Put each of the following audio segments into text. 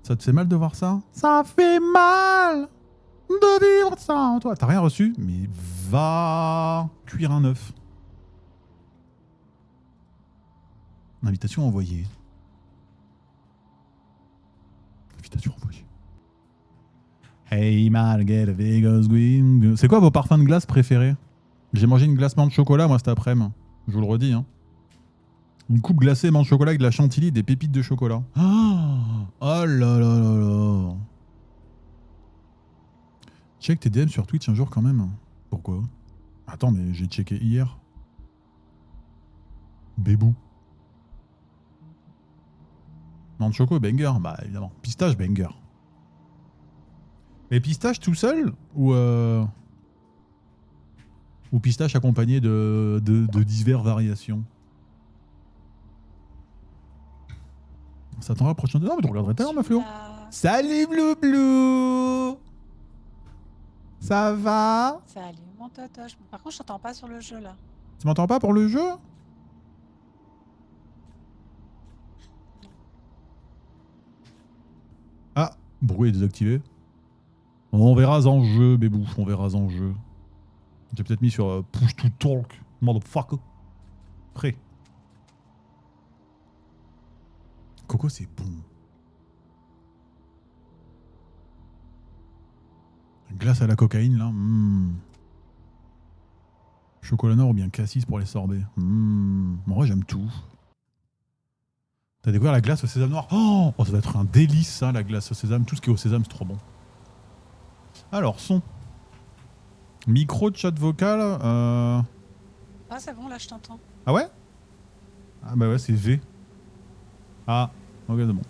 Ça te fait mal de voir ça? Ça fait mal de vivre sans toi. T'as rien reçu? Mais va cuire un œuf. Invitation envoyée. Invitation envoyée. Hey man, get a Vegas green. C'est quoi vos parfums de glace préférés? J'ai mangé une glace menthe chocolat moi cet après-midi. Je vous le redis. Hein. Une coupe glacée menthe chocolat avec de la chantilly et des pépites de chocolat. Oh là là là là. Check tes DM sur Twitch un jour quand même. Pourquoi? Attends, mais j'ai checké hier. Bébou. Menthe choco, banger. Bah évidemment. Pistache, banger. Mais pistache tout seul ou pistache accompagné de diverses variations? Ça t'en rapproche. Non, mais tu regarderais tellement ma Flo. Salut Blue Blue. Ça va? Salut mon totoche. Par contre, je t'entends pas sur le jeu là. Tu m'entends pas pour le jeu? Ah, bruit est désactivé. On verra en jeu, bébou. On verra en jeu. J'ai peut-être mis sur push to talk. Motherfucker. Prêt. Coco, c'est bon. Glace à la cocaïne, là. Chocolat noir ou bien cassis pour les sorbets. Moi, j'aime tout. T'as découvert la glace au sésame noir? Oh, ça va être un délice, ça, la glace au sésame. Tout ce qui est au sésame, c'est trop bon. Alors, son. Micro, chat vocal. Ah, c'est bon, là, je t'entends. Ah ouais? Ah bah ouais, c'est V. Ah, ok, c'est bon.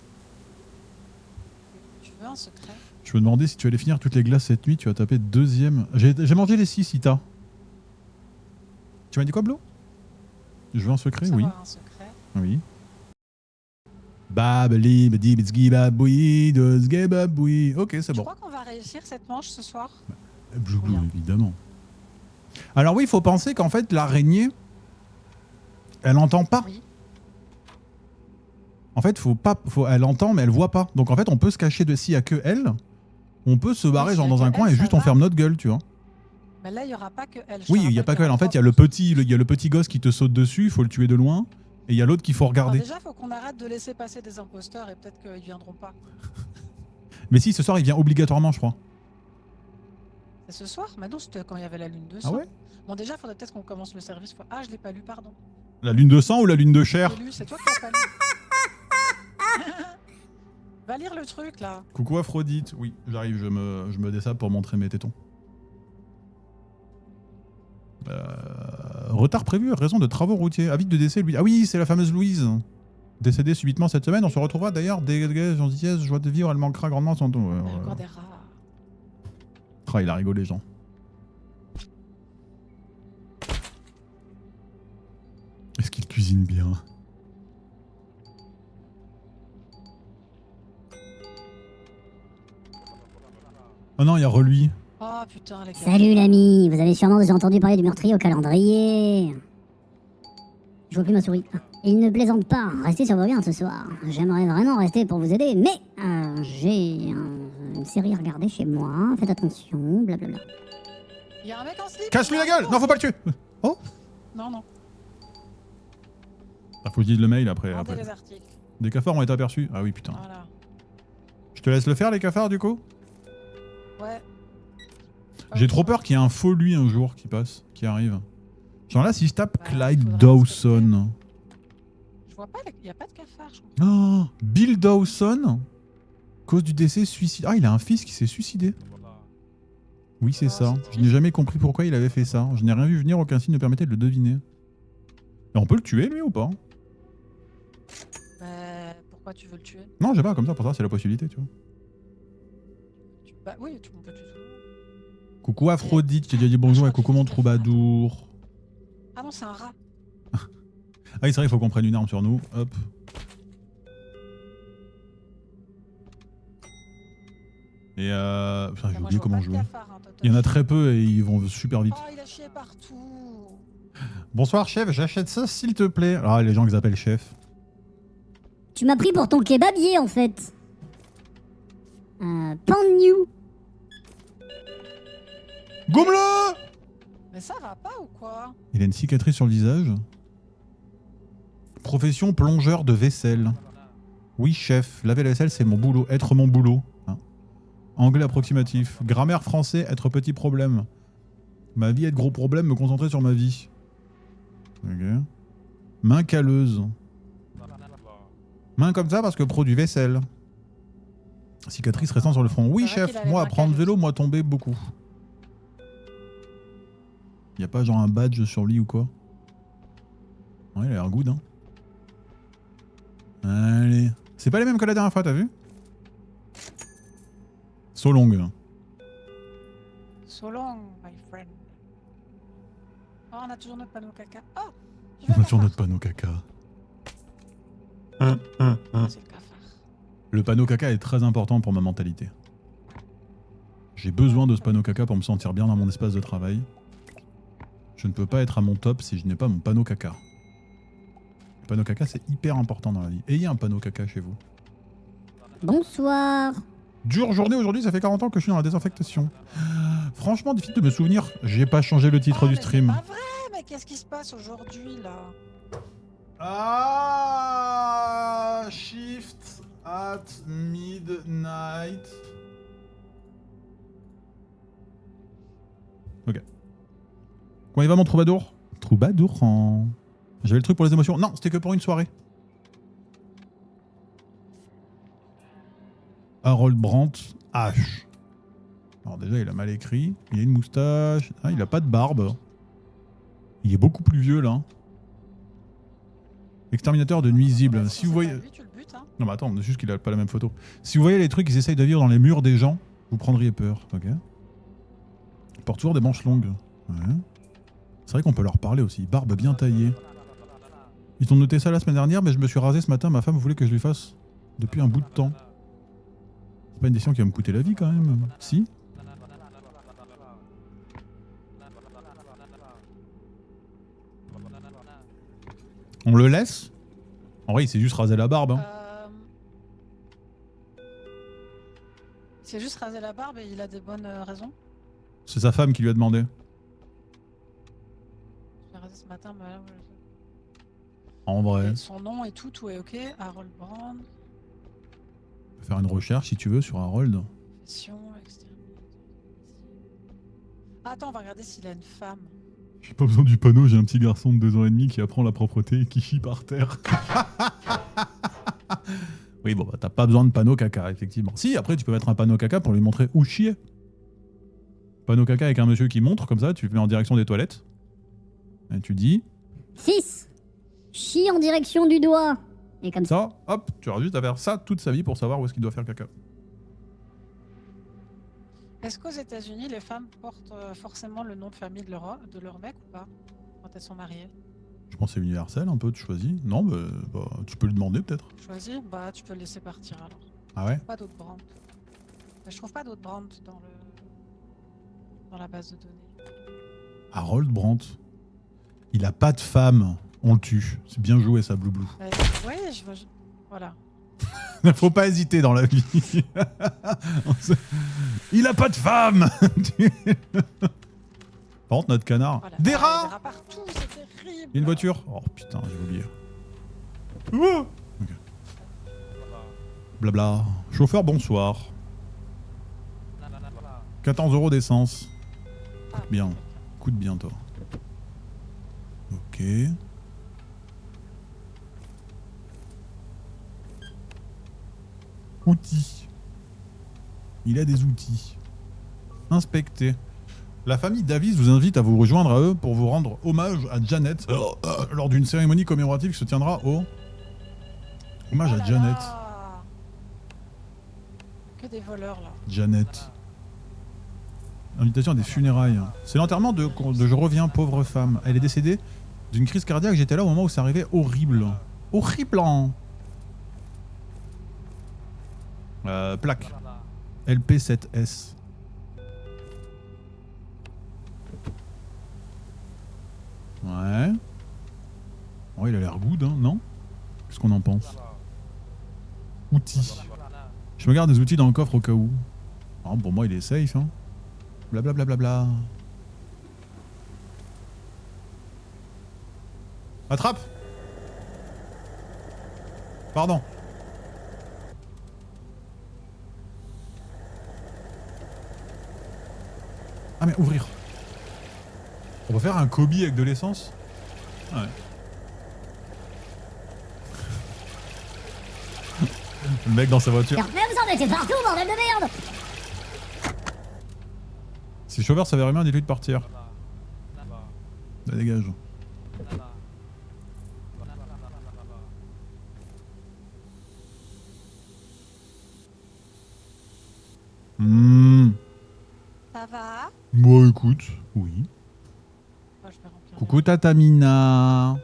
Tu veux un secret? Je me demandais si tu allais finir toutes les glaces cette nuit. Tu vas taper deuxième. J'ai mangé les 6, Ita. Tu m'as dit quoi, Blo? Je veux un secret? Oui. Un secret. Oui. Babali, badi, bitsgi, baboui, dosge, baboui. Ok, c'est Je bon. crois qu'on va réussir cette manche ce soir. Blou, évidemment. Alors oui, il faut penser qu'en fait, l'araignée, elle entend pas. Oui. En fait, elle entend, mais elle voit pas. Donc en fait, on peut se cacher de s'il y a que elle. On peut se barrer Oui, genre s'il y a dans un que coin elle, et ça juste on va. ferme notre gueule, tu vois. Mais là, il n'y aura pas que elle. Oui, il n'y a pas que elle. En fait, il y a le petit gosse qui te saute dessus, il faut le tuer de loin. Et il y a l'autre qu'il faut regarder. Déjà, il faut qu'on arrête de laisser passer des imposteurs et peut-être qu'ils viendront pas. Mais si, ce soir, il vient obligatoirement, je crois. C'est ce soir? Mais non, c'était quand il y avait la lune de Ah sang. ouais? Bon, déjà, il faudrait peut-être qu'on commence le service. Ah, je l'ai pas lu, pardon. La lune de sang ou la lune de chair? J'ai lu, c'est toi qui l'as pas lu. Va lire le truc, là. Coucou Aphrodite. Oui, j'arrive, je me dessape pour montrer mes tétons. Retard prévu, raison de travaux routiers. Avis de décès, Louise. Ah oui, c'est la fameuse Louise. Décédée subitement cette semaine. On se retrouvera d'ailleurs. Dégage, gentillesse, joie de vivre. Elle manquera grandement son temps. Il y a encore des rats. Ah, il a rigolé, Jean. Est-ce qu'il cuisine bien? Oh non, il y a Reluy. Oh putain, les gars. Salut l'ami, vous avez sûrement déjà entendu parler du meurtrier au calendrier. Je vois plus ma souris. Il ne plaisante pas, restez sur vos gardes ce soir. J'aimerais vraiment rester pour vous aider, mais j'ai une série à regarder chez moi, faites attention, blablabla. Il y a un mec en slip. Casse-lui la gueule! Non, faut pas le tuer! Oh! Non, non. Ah, faut que je dise le mail après. Regardez les articles. Des cafards ont été aperçus. Ah oui, putain. Voilà. Je te laisse le faire, les cafards, du coup? Ouais. J'ai trop peur qu'il y ait un faux lui un jour qui passe, qui arrive. Genre là, si je tape Bah, Clyde faudra Dawson. Je vois pas, il y a pas de cafard, je crois. Oh, Bill Dawson, cause du décès, suicide. Ah, il a un fils qui s'est suicidé. Oui, c'est Oh, ça. c'est Je n'ai jamais compris pourquoi il avait fait ça. Je n'ai rien vu venir, aucun signe ne permettait de le deviner. Et on peut le tuer, lui, ou pas? Pourquoi tu veux le tuer? Non, j'ai pas, comme ça, pour ça, c'est la possibilité, tu vois. Bah oui, on peut tuer. Coucou Aphrodite, je t'ai déjà dit bonjour et coucou mon troubadour. Ah non, c'est un rat. Ah oui, c'est vrai, il faut qu'on prenne une arme sur nous. Hop. Et putain, j'ai oublié comment jouer. Il y en a très peu et ils vont super vite. Oh, il a chié partout. Bonsoir chef, j'achète ça s'il te plaît. Ah, les gens qu'ils appellent chef. Tu m'as pris pour ton kebabier en fait. Pan New. Gomme-le! Mais ça va pas ou quoi? Il a une cicatrice sur le visage. Profession plongeur de vaisselle. Oui, chef. Laver la vaisselle, c'est mon boulot. Être mon boulot. Hein. Anglais approximatif. Grammaire français, être petit problème. Ma vie, être gros problème, me concentrer sur ma vie. Ok. Main calleuse. Main comme ça parce que produit vaisselle. Cicatrice restant sur le front. Oui, C'est vrai chef. qu'il a les Moi, mains apprendre calleuses. vélo, moi, tomber beaucoup. Y a pas genre un badge sur lui ou quoi? Ouais, il a l'air good, hein. Allez. C'est pas les mêmes que la dernière fois, t'as vu? So long. So long, my friend. Oh, on a toujours notre panneau caca. Oh, je On vais a sur notre panneau caca. C'est le cafard. Le panneau caca est très important pour ma mentalité. J'ai besoin de ce panneau caca pour me sentir bien dans mon espace de travail. Je ne peux pas être à mon top si je n'ai pas mon panneau caca. Le panneau caca, c'est hyper important dans la vie. Ayez un panneau caca chez vous. Bonsoir. Dure journée aujourd'hui, ça fait 40 ans que je suis dans la désinfectation. Franchement, difficile de me souvenir. J'ai pas changé le titre Oh, du mais stream. C'est pas vrai, mais qu'est-ce qui se passe aujourd'hui là? Ah, shift at midnight. Ok. Comment il va mon troubadour? Troubadour en... J'avais le truc pour les émotions. Non, c'était que pour une soirée. Harold Brandt, H. Alors déjà, il a mal écrit. Il a une moustache. Ah, il a pas de barbe. Il est beaucoup plus vieux là. Exterminateur de nuisibles. Si vous voyez... Lui, tu le butes, hein. Non mais attends, c'est juste qu'il a pas la même photo. Si vous voyez les trucs qu'ils essayent de vivre dans les murs des gens, vous prendriez peur, ok? Il porte toujours des manches longues. Ouais. C'est vrai qu'on peut leur parler aussi. Barbe bien taillée. Ils ont noté ça la semaine dernière, mais je me suis rasé ce matin, ma femme voulait que je lui fasse depuis un bout de temps. C'est pas une décision qui va me coûter la vie quand même. Si? On le laisse? En vrai, il s'est juste rasé la barbe. Hein. C'est juste raser la barbe et il a des bonnes raisons. C'est sa femme qui lui a demandé. Je l'ai rasé ce matin, mais là, En vrai. et son nom et tout est ok. Harold Brand, Tu peux faire une recherche si tu veux sur Harold. profession, exterminateur. Ah, attends, on va regarder s'il a une femme. J'ai pas besoin du panneau, j'ai un petit garçon de 2 ans et demi qui apprend la propreté et qui chie par terre. Oui, bon, bah t'as pas besoin de panneau caca, effectivement. Si, après tu peux mettre un panneau caca pour lui montrer où chier. Panneau caca avec un monsieur qui montre, comme ça, tu le mets en direction des toilettes. Et tu dis... 6. Chie en direction du doigt. Et comme ça. Ça, hop, tu auras juste à faire ça toute sa vie pour savoir où est-ce qu'il doit faire caca. Est-ce qu'aux États-Unis, les femmes portent forcément le nom de famille de leur mec ou pas quand elles sont mariées? Je pense que c'est universel un peu, tu choisis. Non, bah, tu peux lui demander peut-être. Choisis? Bah, tu peux le laisser partir alors. Ah ouais? Pas d'autres brands. Mais je trouve pas d'autres brands dans la base de données. Harold Brandt. Il a pas de femme. On le tue. C'est bien joué ça, Bloublou. Oui, voilà. Faut pas hésiter dans la vie. Il a pas de femme. Par contre, notre canard. Voilà. Des Ah, rats. des rats partout, c'est terrible. Il y a une voiture. Oh putain, j'ai oublié. Ouah. Ok. Blabla. Chauffeur, bonsoir. 14 € d'essence. Ah, Bien. Coûte bien, toi. Ok. Outils. Il a des outils. Inspecter. La famille Davis vous invite à vous rejoindre à eux pour vous rendre hommage à Janet lors d'une cérémonie commémorative qui se tiendra au... Hommage oh à là Janet. là. Que des voleurs là. Janet. Invitation à des funérailles. C'est l'enterrement de Je reviens, pauvre femme. Elle est décédée d'une crise cardiaque. J'étais là au moment où c'est arrivé. Horrible. Horrible. Plaque. LP7S. Ouais. Ouais, il a l'air good, hein, non? Qu'est-ce qu'on en pense? Outils. Je me garde des outils dans le coffre au cas où. Ah, pour moi, il est safe. Hein. Blablabla. Bla, bla, bla. Attrape! Pardon. Ah mais ouvrir. On va faire un Kobe avec de l'essence? Ouais. Le mec dans sa voiture. Mais vous en mettez partout, bordel de merde! Si le chauffeur s'avère humain, dites-lui de partir. Bah, dégage. Ça va? Bon, écoute, oui. Oh, je vais remplir. Coucou Tatamina.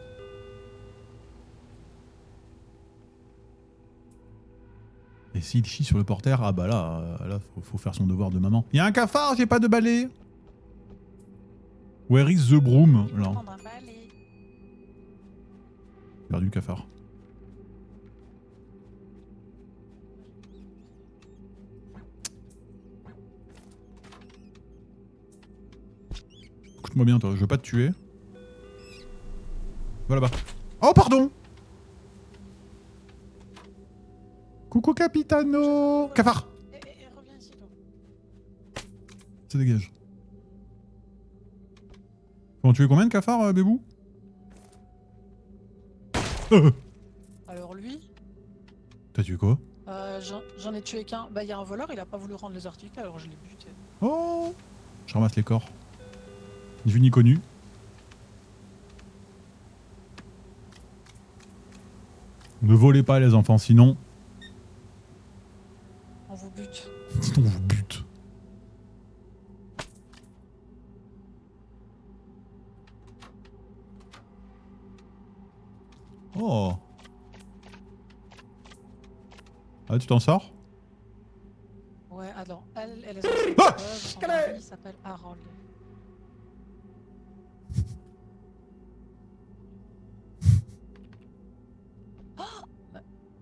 Et s'il chie sur le porteur, ah bah là, faut faire son devoir de maman. Il y a un cafard, j'ai pas de balai. Where is the broom? Je vais Là, prendre un balai. perdu le cafard. Écoute-moi bien, toi, je veux pas te tuer. Va là-bas. Oh, pardon! Coucou Capitano! Cafard! Reviens ici, toi. Ça dégage. Faut en tuer combien de cafards, Bébou? Alors lui, T'as tué quoi? j'en ai tué qu'un. Bah, il y a un voleur, il a pas voulu rendre les articles, alors je l'ai buté. Oh! Je ramasse les corps. Ni vu ni connu. Ne volez pas les enfants, sinon... On vous bute. Sinon on vous bute. Oh! Ah, tu t'en sors? Ouais, attends, elle est censée Ah, son mari s'appelle Harold.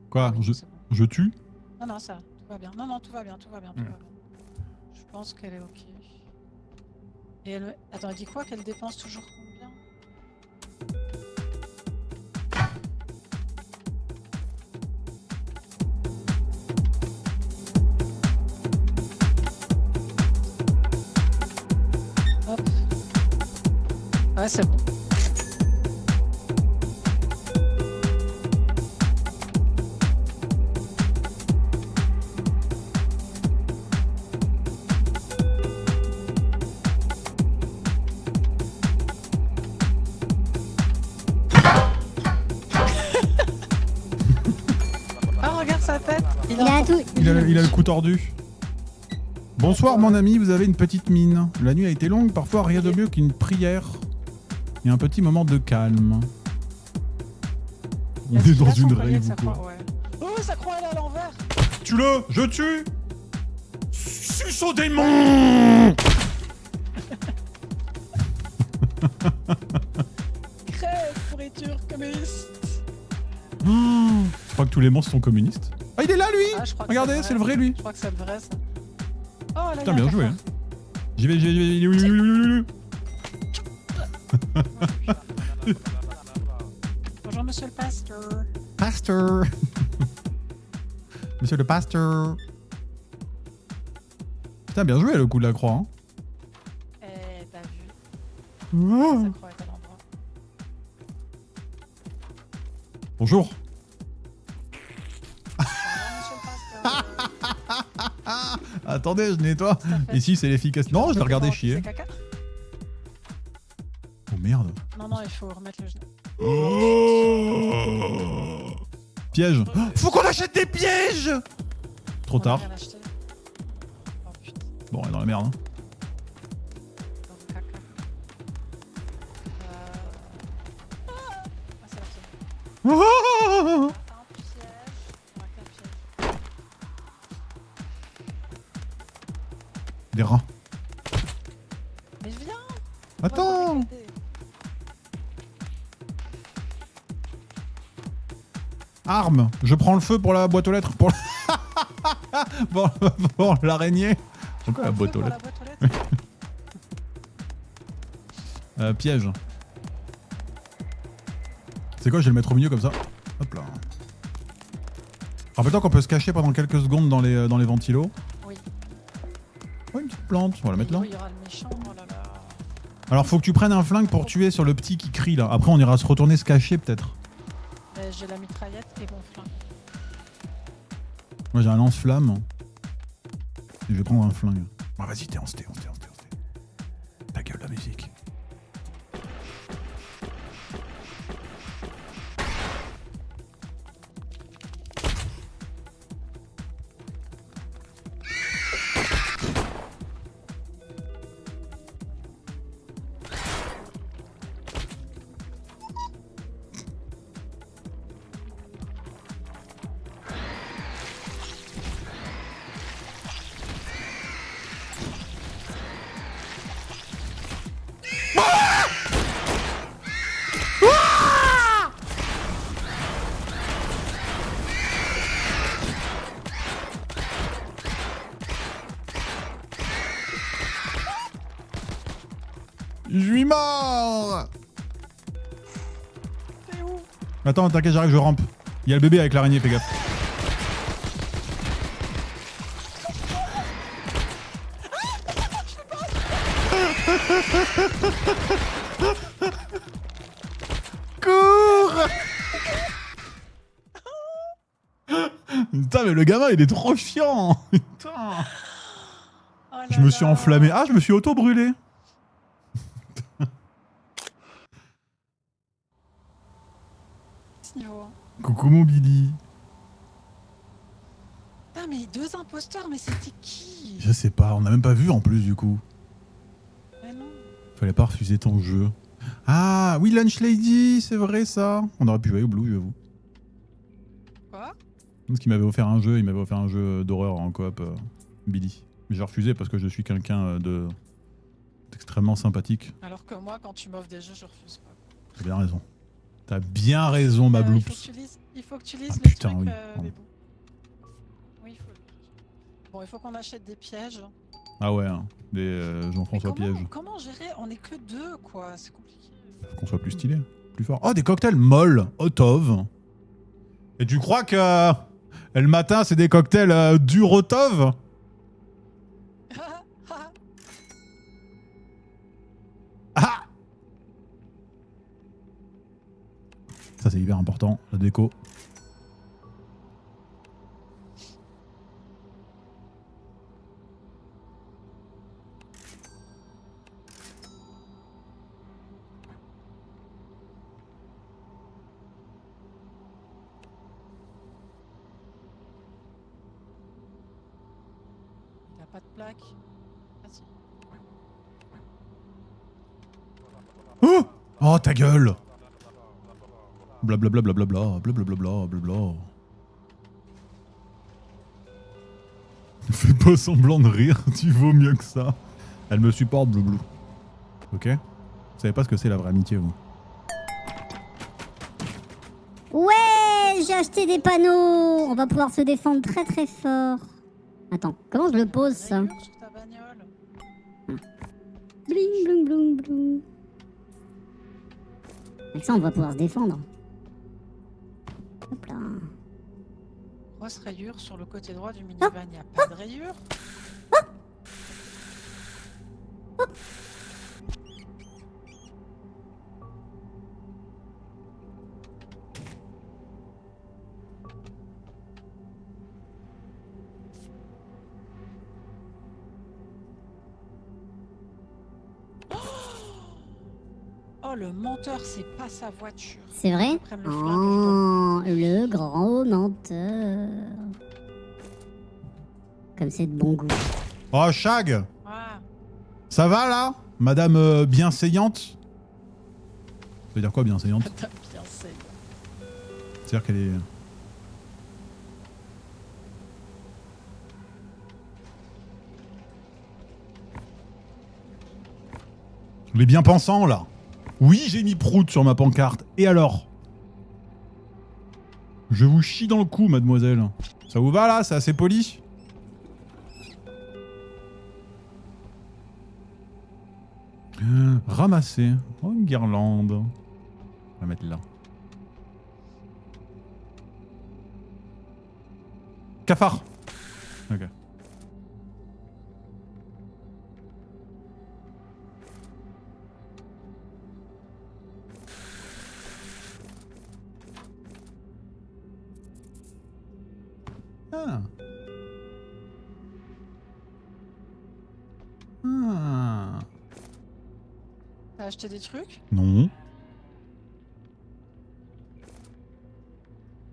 Quoi? Oui, Je, c'est bon. je tue? Non, non, ça, tout va bien. Non, non, tout va bien, tout va bien, tout va bien. Je pense qu'elle est ok. Et elle... Attends, elle dit quoi? Qu'elle dépense toujours combien? Hop. Ouais, c'est bon. Ah, regarde sa tête. Il a tout. Il a le cou tordu. Bonsoir mon ami, vous avez une petite mine. La nuit a été longue, parfois rien de mieux qu'une prière et un petit moment de calme. On est dans une rave ou quoi? Ouais. Oh, sa croix elle est à l'envers. Tue-le, je tue. Suce au démon. Crève, pourriture communiste. Je crois que tous les monstres sont communistes. Ah, il est là lui. Ah, je crois que Regardez, c'est le vrai lui. Je crois que c'est le vrai ça. Oh là, Putain, bien joué. Hein. J'y vais, il est où, il est où, il est où, il est où? Bonjour monsieur le pasteur. Pasteur. Monsieur le pasteur. Putain, bien joué le coup de la croix. Hein. Eh, t'as vu, Ah. sa croix est à l'endroit. Bonjour. Bonjour monsieur le pasteur. Attendez, je nettoie. Tout à fait. Ici, c'est l'efficacité. Non, je l'ai regardé chier. C'est caca? Oh merde. Non, non, il faut remettre le genou. Piège. Oh, faut qu'on achète des pièges. Trop On a tard. rien acheté. Oh putain, Bon, on est dans la merde. Hein. dans le caca. Ah, c'est la tienne. Oh. Un piège. On va qu'un piège. Des rats. Mais viens! Attends. Moi, je vais t'aider. Arme. Je prends le feu pour la boîte aux lettres. Pour la... Bon, l'araignée. Pourquoi la Un boîte truc aux pour lettres la boîte aux lettres. Piège. C'est quoi, je vais le mettre au milieu comme ça. Hop là. Rappelle-toi qu'on peut se cacher pendant quelques secondes dans les ventilos. Oui. Ouais, une petite plante, on va la mettre là. Il y aura le méchant, oh là là. Alors faut que tu prennes un flingue pour tuer sur le petit qui crie là. Après on ira se retourner se cacher peut-être. J'ai la mitraillette et mon flingue. Moi j'ai un lance-flamme. Et je vais prendre un flingue. Ah, vas-y, t'es en sté. Ta gueule la musique. Je suis mort. T'es où? Attends, t'inquiète, j'arrive, je rampe. Il y a le bébé avec l'araignée, fais gaffe. Cours. Putain, mais le gamin, il est trop chiant. Putain. Oh là Je me suis là. enflammé. Ah, je me suis auto-brûlé. Ce niveau. Coucou mon Billy. Putain, mais 2 imposteurs, mais c'était qui? Je sais pas, on a même pas vu en plus du coup. Mais non. Fallait pas refuser ton jeu. Ah oui, Lunch Lady, c'est vrai ça. On aurait pu jouer au Blue, j'avoue. Quoi? Parce qu'il m'avait offert un jeu, il m'avait offert un jeu d'horreur en coop, Billy. Mais j'ai refusé parce que je suis quelqu'un d'extrêmement sympathique. Alors que moi, quand tu m'offres des jeux, je refuse pas. T'as bien raison. T'as bien raison, ma Il faut que bloops. tu lises, il faut que tu lises Ah, les putain, trucs, oui. les Pardon. bouts. Oui, il faut. Bon, il faut qu'on achète des pièges. Ah ouais, hein, des Mais Jean-François Piège. comment gérer? On est que 2, quoi. C'est compliqué. Faut qu'on soit plus stylé, plus fort. Oh, des cocktails molles, Otov. Et tu crois que le matin, c'est des cocktails du Otov? Ah! Ça, c'est hyper important, la déco. Il a pas de plaque. Ah si. Oh! Oh, ta gueule! Blablabla, blablabla, blablabla, blabla. Fais pas semblant de rire, tu vaux mieux que ça. Elle me supporte, Bloublou. Ok? Vous savez pas ce que c'est la vraie amitié, vous. Ouais, j'ai acheté des panneaux. On va pouvoir se défendre très très fort. Attends, comment je le pose ça? Rayure sur ta bagnole. Bling bling bling bling. Avec ça, on va pouvoir se défendre. Hop là. Grosse rayure sur le côté droit du minivan. Il n'y a pas de rayure. Oh, le menteur, c'est pas sa voiture. C'est vrai? Après, le flingue, Oh, le grand menteur. Comme c'est de bon goût. Oh, Shag! Ah, Ça va, là? Madame bienséante? Ça veut dire quoi, bienséante? t'as bien c'est. C'est-à-dire qu'elle est... Les bien-pensants, là. Oui, j'ai mis prout sur ma pancarte. Et alors? Je vous chie dans le cou, mademoiselle. Ça vous va, là? C'est assez poli? Ramasser. Oh, une guirlande. On va mettre là. Cafard. Ok. Ah. Ah. T'as acheté des trucs? Non. Oh,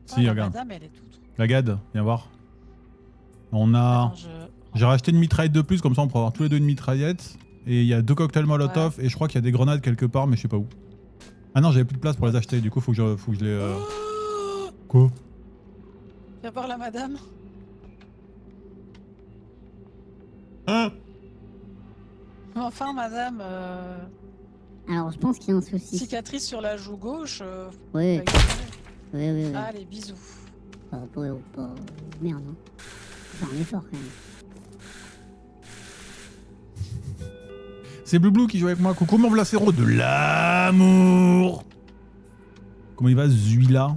Si, la regarde. madame, elle est toute. La GAD, viens voir. On a... Attends, J'ai racheté une mitraillette de plus, comme ça on pourra avoir tous les deux une mitraillette. Et il y a 2 cocktails Molotov, et je crois qu'il y a des grenades quelque part, mais je sais pas où. Ah non, j'avais plus de place pour les acheter, du coup faut que je les... Oh, Quoi? viens voir la madame. Hein? Enfin, madame, Alors, je pense qu'il y a un souci. cicatrice sur la joue gauche. Oui, faut exagérer. oui. Allez, bisous. Pas... Merde, hein. Faut faire un effort quand même. C'est Blue Blue qui joue avec moi. Coucou mon Vlacero de l'amour. Comment il va, celui-là?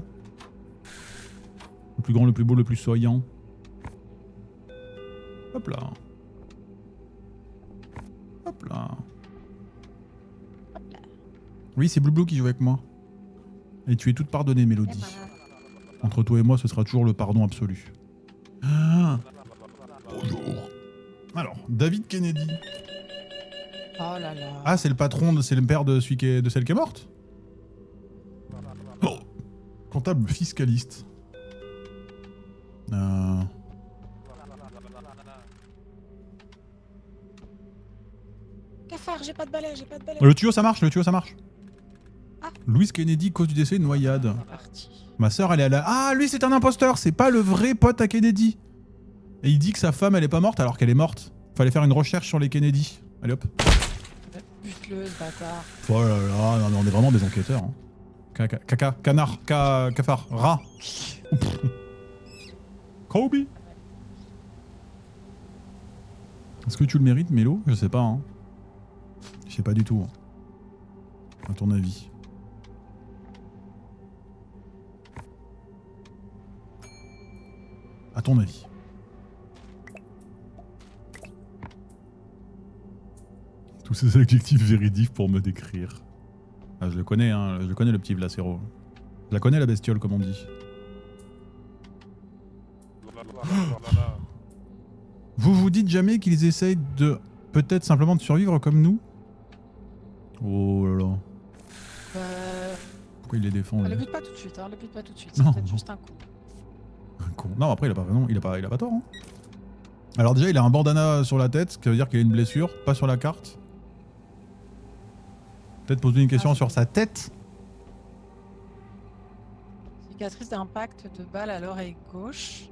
Le plus grand, le plus beau, le plus souriant. Hop là. Hop là. Oui, c'est Blue Blue qui joue avec moi. Et tu es toute pardonnée, Mélodie. Entre toi et moi, ce sera toujours le pardon absolu. Ah. Bonjour. Alors, David Kennedy. Oh là là. Ah, c'est le patron, c'est le père de celle qui est morte. Oh. Comptable fiscaliste. Cafard, j'ai pas de balai, j'ai pas de balai. Le tuyau ça marche, le tuyau ça marche. Ah. Louis Kennedy, cause du décès, noyade. C'est parti. Ma sœur, elle est à la... Ah, lui, c'est un imposteur, c'est pas le vrai pote à Kennedy. Et il dit que sa femme, elle est pas morte alors qu'elle est morte. Fallait faire une recherche sur les Kennedy. Allez hop. Bute-le, ce bâtard. Oh là là, non, mais on est vraiment des enquêteurs. Hein. Caca, canard, cafard, rat. Kobe. Est-ce que tu le mérites, Mélo? Je sais pas. Hein. Je sais pas du tout. Hein. À ton avis. À ton avis. Tous ces adjectifs véridiques pour me décrire. Ah, je le connais, hein. Je le connais, le petit Vlacero. Je la connais, la bestiole, comme on dit. Vous vous dites jamais qu'ils essayent de... peut-être simplement de survivre comme nous? Oh là là. Pourquoi il les défend, Le lui? bute pas tout de suite, hein, le bute pas tout de suite. Non, C'est peut-être non. juste un coup. Un con. Non, après, il a pas, non, il a pas tort. Hein. Alors déjà, il a un bandana sur la tête, ce qui veut dire qu'il a une blessure, pas sur la carte. Peut-être poser une question sur sa tête. Cicatrice d'impact de balle à l'oreille gauche.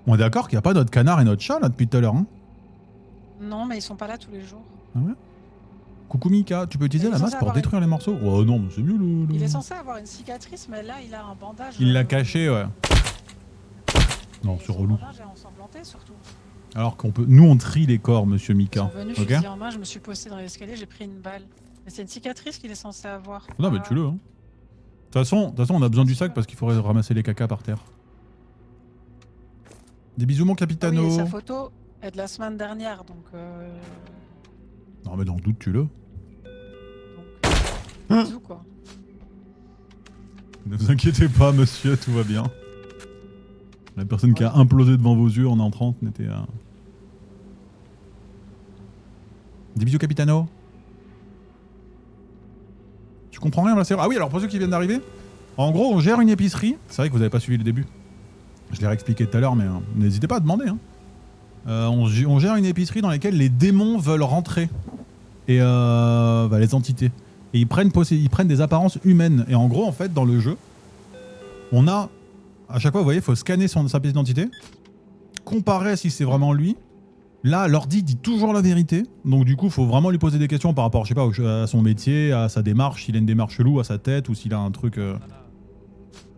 On est d'accord qu'il n'y a pas notre canard et notre chat, là, depuis tout à l'heure. Hein. Non, mais ils sont pas là tous les jours. Ah ouais? Coucou Mika, tu peux utiliser Il est la masse censé pour avoir détruire les morceaux? Oh non, mais c'est mieux le... Il est censé avoir une cicatrice, mais là, il a un bandage. Il l'a caché, ouais. Non, Et c'est son relou. bandage est ensanglanté, surtout. Alors qu'on peut... Nous, on trie les corps, monsieur Ils Mika. sont venus Ok? fusil en main, je me suis posté dans l'escalier, j'ai pris une balle. Mais c'est une cicatrice qu'il est censé avoir. Non, mais tue-le. Hein. De toute façon, on a besoin du sac parce qu'il faudrait ramasser les cacas par terre. Des bisous, mon Ah oui, capitano. et sa photo est de la semaine dernière, donc... Non, mais dans le doute, tue-le. Bisous, quoi. Ne vous inquiétez pas, monsieur, tout va bien. La personne qui a implosé devant vos yeux en entrant n'était... Des bisous, capitano. Tu comprends rien, là, c'est... Ah oui, alors pour ceux qui viennent d'arriver, en gros, on gère une épicerie. C'est vrai que vous n'avez pas suivi le début. Je l'ai réexpliqué tout à l'heure, mais n'hésitez pas à demander. Hein. On gère une épicerie dans laquelle les démons veulent rentrer. Et les entités. Et ils prennent des apparences humaines. Et en gros, en fait, dans le jeu, on a... À chaque fois, vous voyez, il faut scanner sa pièce d'identité. Comparer si c'est vraiment lui. Là, l'ordi dit toujours la vérité. Donc du coup, il faut vraiment lui poser des questions par rapport, je sais pas, à son métier, à sa démarche, s'il a une démarche chelou, à sa tête, ou s'il a un truc...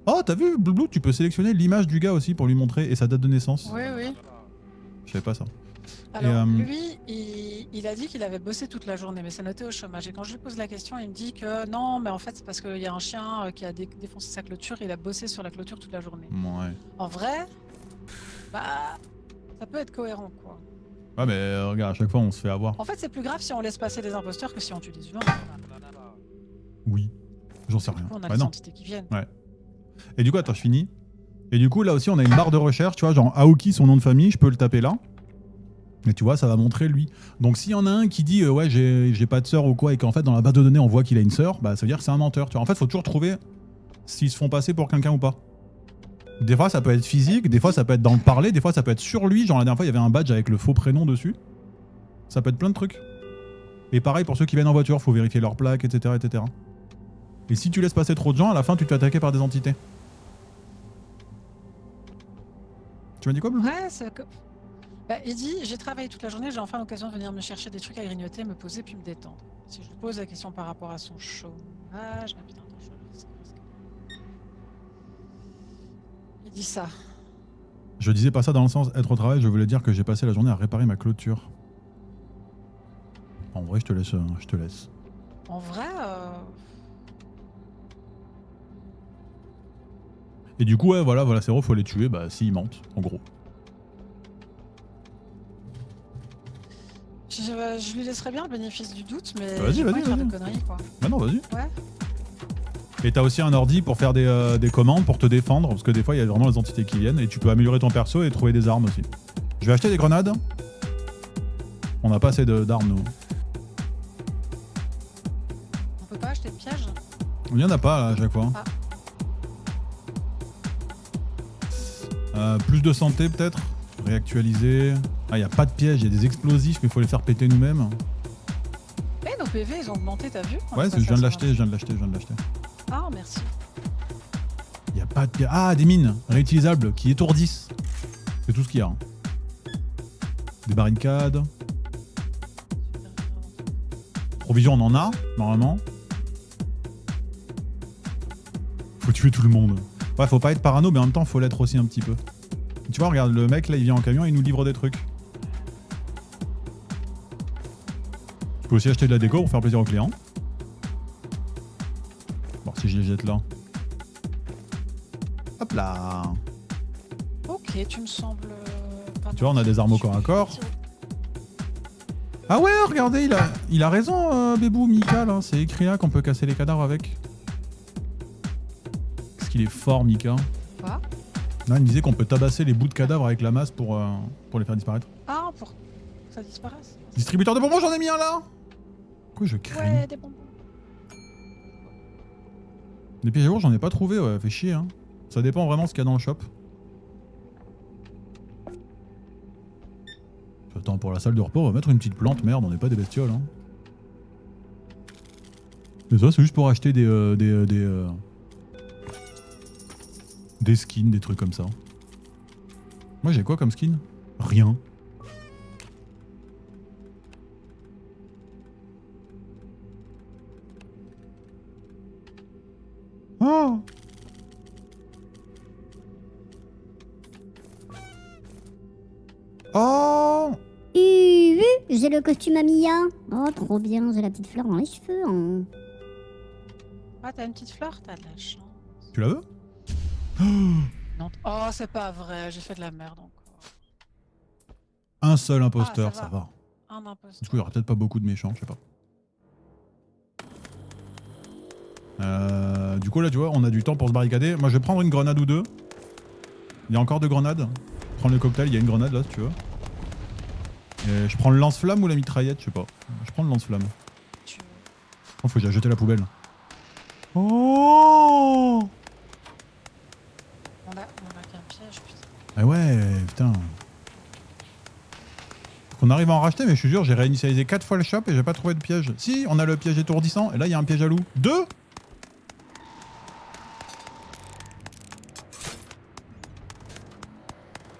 Oh, t'as vu, Blue Blue, tu peux sélectionner l'image du gars aussi pour lui montrer et sa date de naissance. Oui, oui. Je savais pas ça. Alors, euh, lui, il a dit qu'il avait bossé toute la journée, mais c'est noté au chômage. Et quand je lui pose la question, il me dit que non, mais en fait, c'est parce qu'il y a un chien qui a défoncé sa clôture et il a bossé sur la clôture toute la journée. Ouais. En vrai, bah, ça peut être cohérent, quoi. Ouais, mais regarde, à chaque fois, on se fait avoir. En fait, c'est plus grave si on laisse passer des imposteurs que si on tue des humains. Oui. J'en sais rien. Du coup, on a Bah des non. entités qui viennent. Ouais. Et du coup, attends, je finis. Et du coup, là aussi, on a une barre de recherche, tu vois, genre Aoki, son nom de famille, je peux le taper là. Et tu vois, ça va montrer lui. Donc, s'il y en a un qui dit, ouais, j'ai pas de sœur ou quoi, et qu'en fait, dans la base de données, on voit qu'il a une sœur, bah, ça veut dire que c'est un menteur. Tu vois, en fait, faut toujours trouver s'ils se font passer pour quelqu'un ou pas. Des fois, ça peut être physique, des fois, ça peut être dans le parler, des fois, ça peut être sur lui. Genre, la dernière fois, il y avait un badge avec le faux prénom dessus. Ça peut être plein de trucs. Et pareil, pour ceux qui viennent en voiture, faut vérifier leur plaque, etc., etc. Et si tu laisses passer trop de gens, à la fin, tu te fais attaquer par des entités. Tu m'as dit quoi, Blue? Ouais, c'est que... Bah, il dit, j'ai travaillé toute la journée, j'ai enfin l'occasion de venir me chercher des trucs à grignoter, me poser puis me détendre. Si je lui pose la question par rapport à son chômage... Ah, putain, attends, je vais le- Il dit ça. Je disais pas ça dans le sens être au travail, je voulais dire que j'ai passé la journée à réparer ma clôture. En vrai, je te laisse. En vrai, Et du coup, ouais, voilà, c'est vrai, faut les tuer, bah, s'ils mentent, en gros. je lui laisserais bien le bénéfice du doute, mais Vas-y, j'ai pas vas-y, envie de faire vas-y. de conneries, quoi. Bah non, vas-y. Ouais. Et t'as aussi un ordi pour faire des commandes, pour te défendre, parce que des fois, il y a vraiment les entités qui viennent, et tu peux améliorer ton perso et trouver des armes aussi. Je vais acheter des grenades. On n'a pas assez d'armes, nous. On peut pas acheter de pièges. Il n'y en a pas, là, à chaque fois. Plus de santé, peut-être. Réactualiser. Ah, il n'y a pas de piège, il y a des explosifs, mais il faut les faire péter nous-mêmes. Eh, nos PV, ils ont augmenté, t'as vu? Ouais, je viens de l'acheter, je viens de l'acheter. Ah, merci. Il n'y a pas de piège. Ah, des mines réutilisables qui étourdissent. C'est tout ce qu'il y a. Hein. Des barricades. Provision, on en a, normalement. Faut tuer tout le monde. Ouais, faut pas être parano, mais en même temps, faut l'être aussi un petit peu. Tu vois, regarde, le mec, là, il vient en camion, il nous livre des trucs. Tu peux aussi acheter de la déco pour faire plaisir aux clients. Bon, si je les jette là. Hop là. Ok, tu me sembles... pas Tu vois, on a des armes au corps à corps. Ah ouais, regardez, il a raison, Bébou, Mika, là. C'est écrit là qu'on peut casser les cadavres avec. Qu'est-ce qu'il est fort, Mika. Quoi? Non, il me disait qu'on peut tabasser les bouts de cadavres avec la masse pour les faire disparaître. Ah, pour que ça disparaisse. Distributeur de bonbons, j'en ai mis un là. Pourquoi je crie? Ouais, des bonbons. Des pièges à jour, j'en ai pas trouvé, ouais, fait chier. Hein. Ça dépend vraiment de ce qu'il y a dans le shop. Attends, pour la salle de repos, on va mettre une petite plante, merde, on n'est pas des bestioles. Hein. Mais ça, c'est juste pour acheter des skins, des trucs comme ça. Moi, j'ai quoi comme skin? Rien. Oh! Oh! J'ai le costume à Mia. Oh, trop bien, j'ai la petite fleur dans les cheveux. Hein. Ah, t'as une petite fleur? T'as de la chance. Tu la veux? Non. Oh, c'est pas vrai, j'ai fait de la merde encore. Un seul imposteur, ça ça va. Un imposteur. Du coup, il y aura peut-être pas beaucoup de méchants, je sais pas. Du coup, là, tu vois, on a du temps pour se barricader. Moi, je vais prendre une grenade ou deux. Il y a encore deux grenades. Prends le cocktail, il y a une grenade là, si tu veux. Et je prends le lance-flamme ou la mitraillette, je sais pas. Je prends le lance-flamme. Tu... Oh, faut que j'aille jeter la poubelle. Oh! On a qu'un piège, putain. Ah ouais, putain. Faut qu'on arrive à en racheter, mais je suis sûr, j'ai réinitialisé 4 fois le shop et j'ai pas trouvé de piège. Si, on a le piège étourdissant, et là, il y a un piège à loup. 2!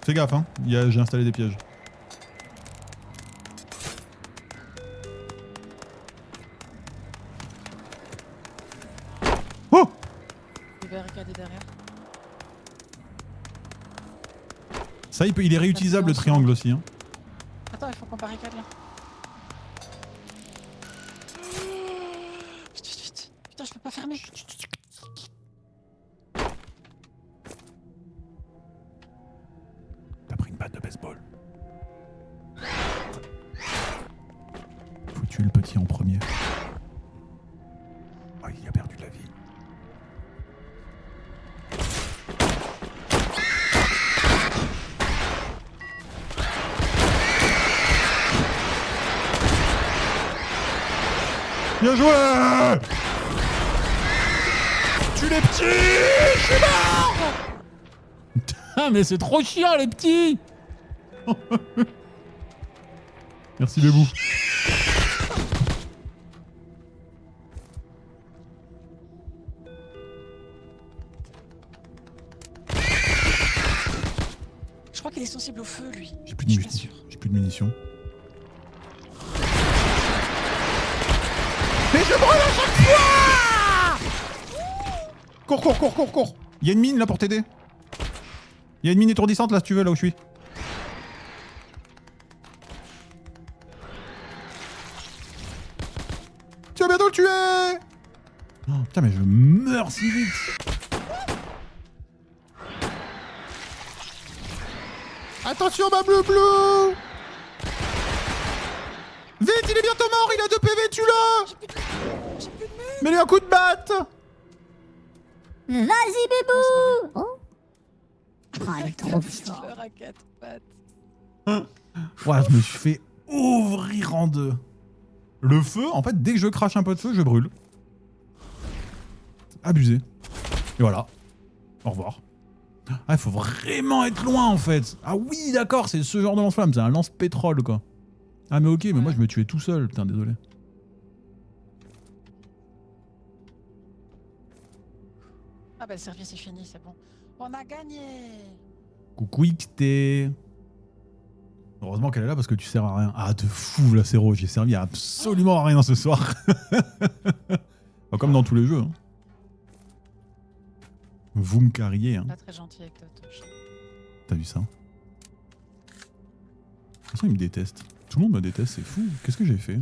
Fais gaffe, hein. J'ai installé des pièges. Oh! Des barricades derrière. Ça, il est réutilisable le triangle aussi. Hein. Attends, il faut barricade là. Vite, vite, vite. Putain, je peux pas fermer. T'as pris une batte de baseball. Faut tuer le petit en premier. Oh, il a perdu de la vie. Bien joué! Tue les petits! Je suis mort! Putain, mais c'est trop chiant les petits! Merci Bébou. Je crois qu'il est sensible au feu, lui. J'ai plus de Je suis pas munitions. sûre. J'ai plus de munitions. Mais je brûle à chaque fois! Cours, cours, cours, cours, cours! Il y a une mine là pour t'aider. Il y a une mine étourdissante là si tu veux, là où je suis. Tu vas bientôt le tuer! Oh, putain, mais je meurs si vite! Attention, ma bleu bleu! Vite, il est bientôt mort, il a 2 PV, tue-le! J'ai plus de mur. Mets-lui un coup de batte! Vas-y, bébou! Oh! Oh, elle est trop Je forte. pleure à 4 pattes. Ouais, je me suis fait ouvrir en deux. Le feu, en fait, dès que je crache un peu de feu, je brûle. Abusé. Et voilà. Au revoir. Ah, il faut vraiment être loin, en fait. Ah oui, d'accord, c'est ce genre de lance-flamme. C'est un lance-pétrole, quoi. Ah, mais ok, mais moi, je me tuais tout seul. Putain, désolé. Ah bah le service est fini, c'est bon. On a gagné. Coucou XT. Heureusement qu'elle est là parce que tu sers à rien. Ah, de fou, la Céro. J'ai servi à absolument à rien ce soir. Bah, comme dans tous les jeux. Hein. Vous me carriez. Hein. Pas très gentil avec ta touche. T'as vu ça? De toute façon, il me déteste. Tout le monde me déteste, c'est fou. Qu'est-ce que j'ai fait?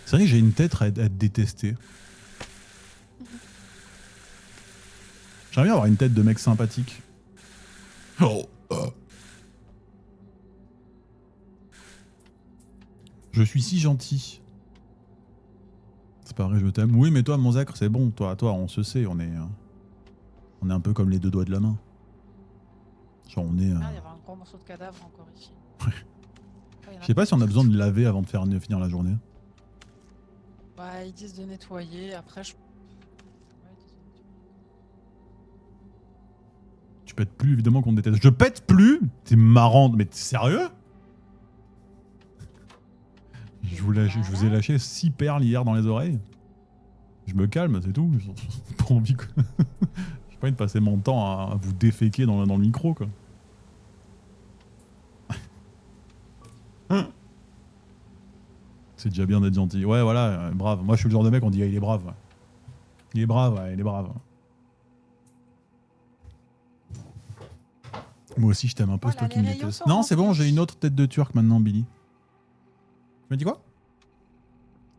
C'est vrai que j'ai une tête à être détesté. J'aimerais bien avoir une tête de mec sympathique. Oh. Je suis si gentil. C'est pas vrai, je t'aime. Oui, mais toi, mon Zacre, c'est bon. Toi, on se sait. On est un peu comme les 2 doigts de la main. Genre, on est. Ah, il y avait un gros morceau de cadavre encore ici. Je sais pas si on a besoin de laver avant de finir la journée. Bah, ils disent de nettoyer. Après, je. Ouais, Tu pètes plus, évidemment qu'on te déteste. Je pète plus? T'es marrant, mais t'es sérieux? Je vous ai lâché 6 perles hier dans les oreilles. Je me calme, c'est tout. J'ai pas envie que... J'ai pas envie de passer mon temps à vous déféquer dans le micro, quoi. C'est déjà bien d'être gentil. Ouais, voilà, brave. Moi, je suis le genre de mec, on dit, ah, il est brave. Ouais. Il est brave, ouais, il est brave. Moi aussi, je t'aime un peu, c'est toi Voilà, qui me les rayons déteste. sont Non, c'est bon, remplis. j'ai une autre tête de turc maintenant, Billy. Tu m'as dit quoi?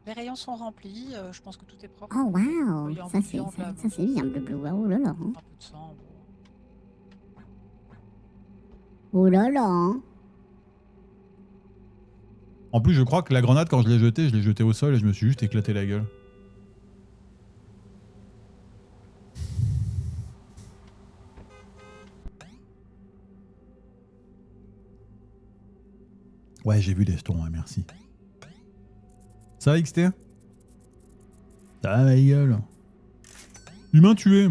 Les rayons sont remplis. Je pense que tout est propre. Oh, waouh! Il y a un Ça, peu de c'est viande, là. ça, c'est bien, bleu bleu. Oh là là. Un peu de sang. Bon. Oh là là. En plus, je crois que la grenade, quand je l'ai jetée au sol et je me suis juste éclaté la gueule. Ouais, j'ai vu les jetons, ouais, merci. Ça va, XT? Ça va, ma gueule? Humain tué.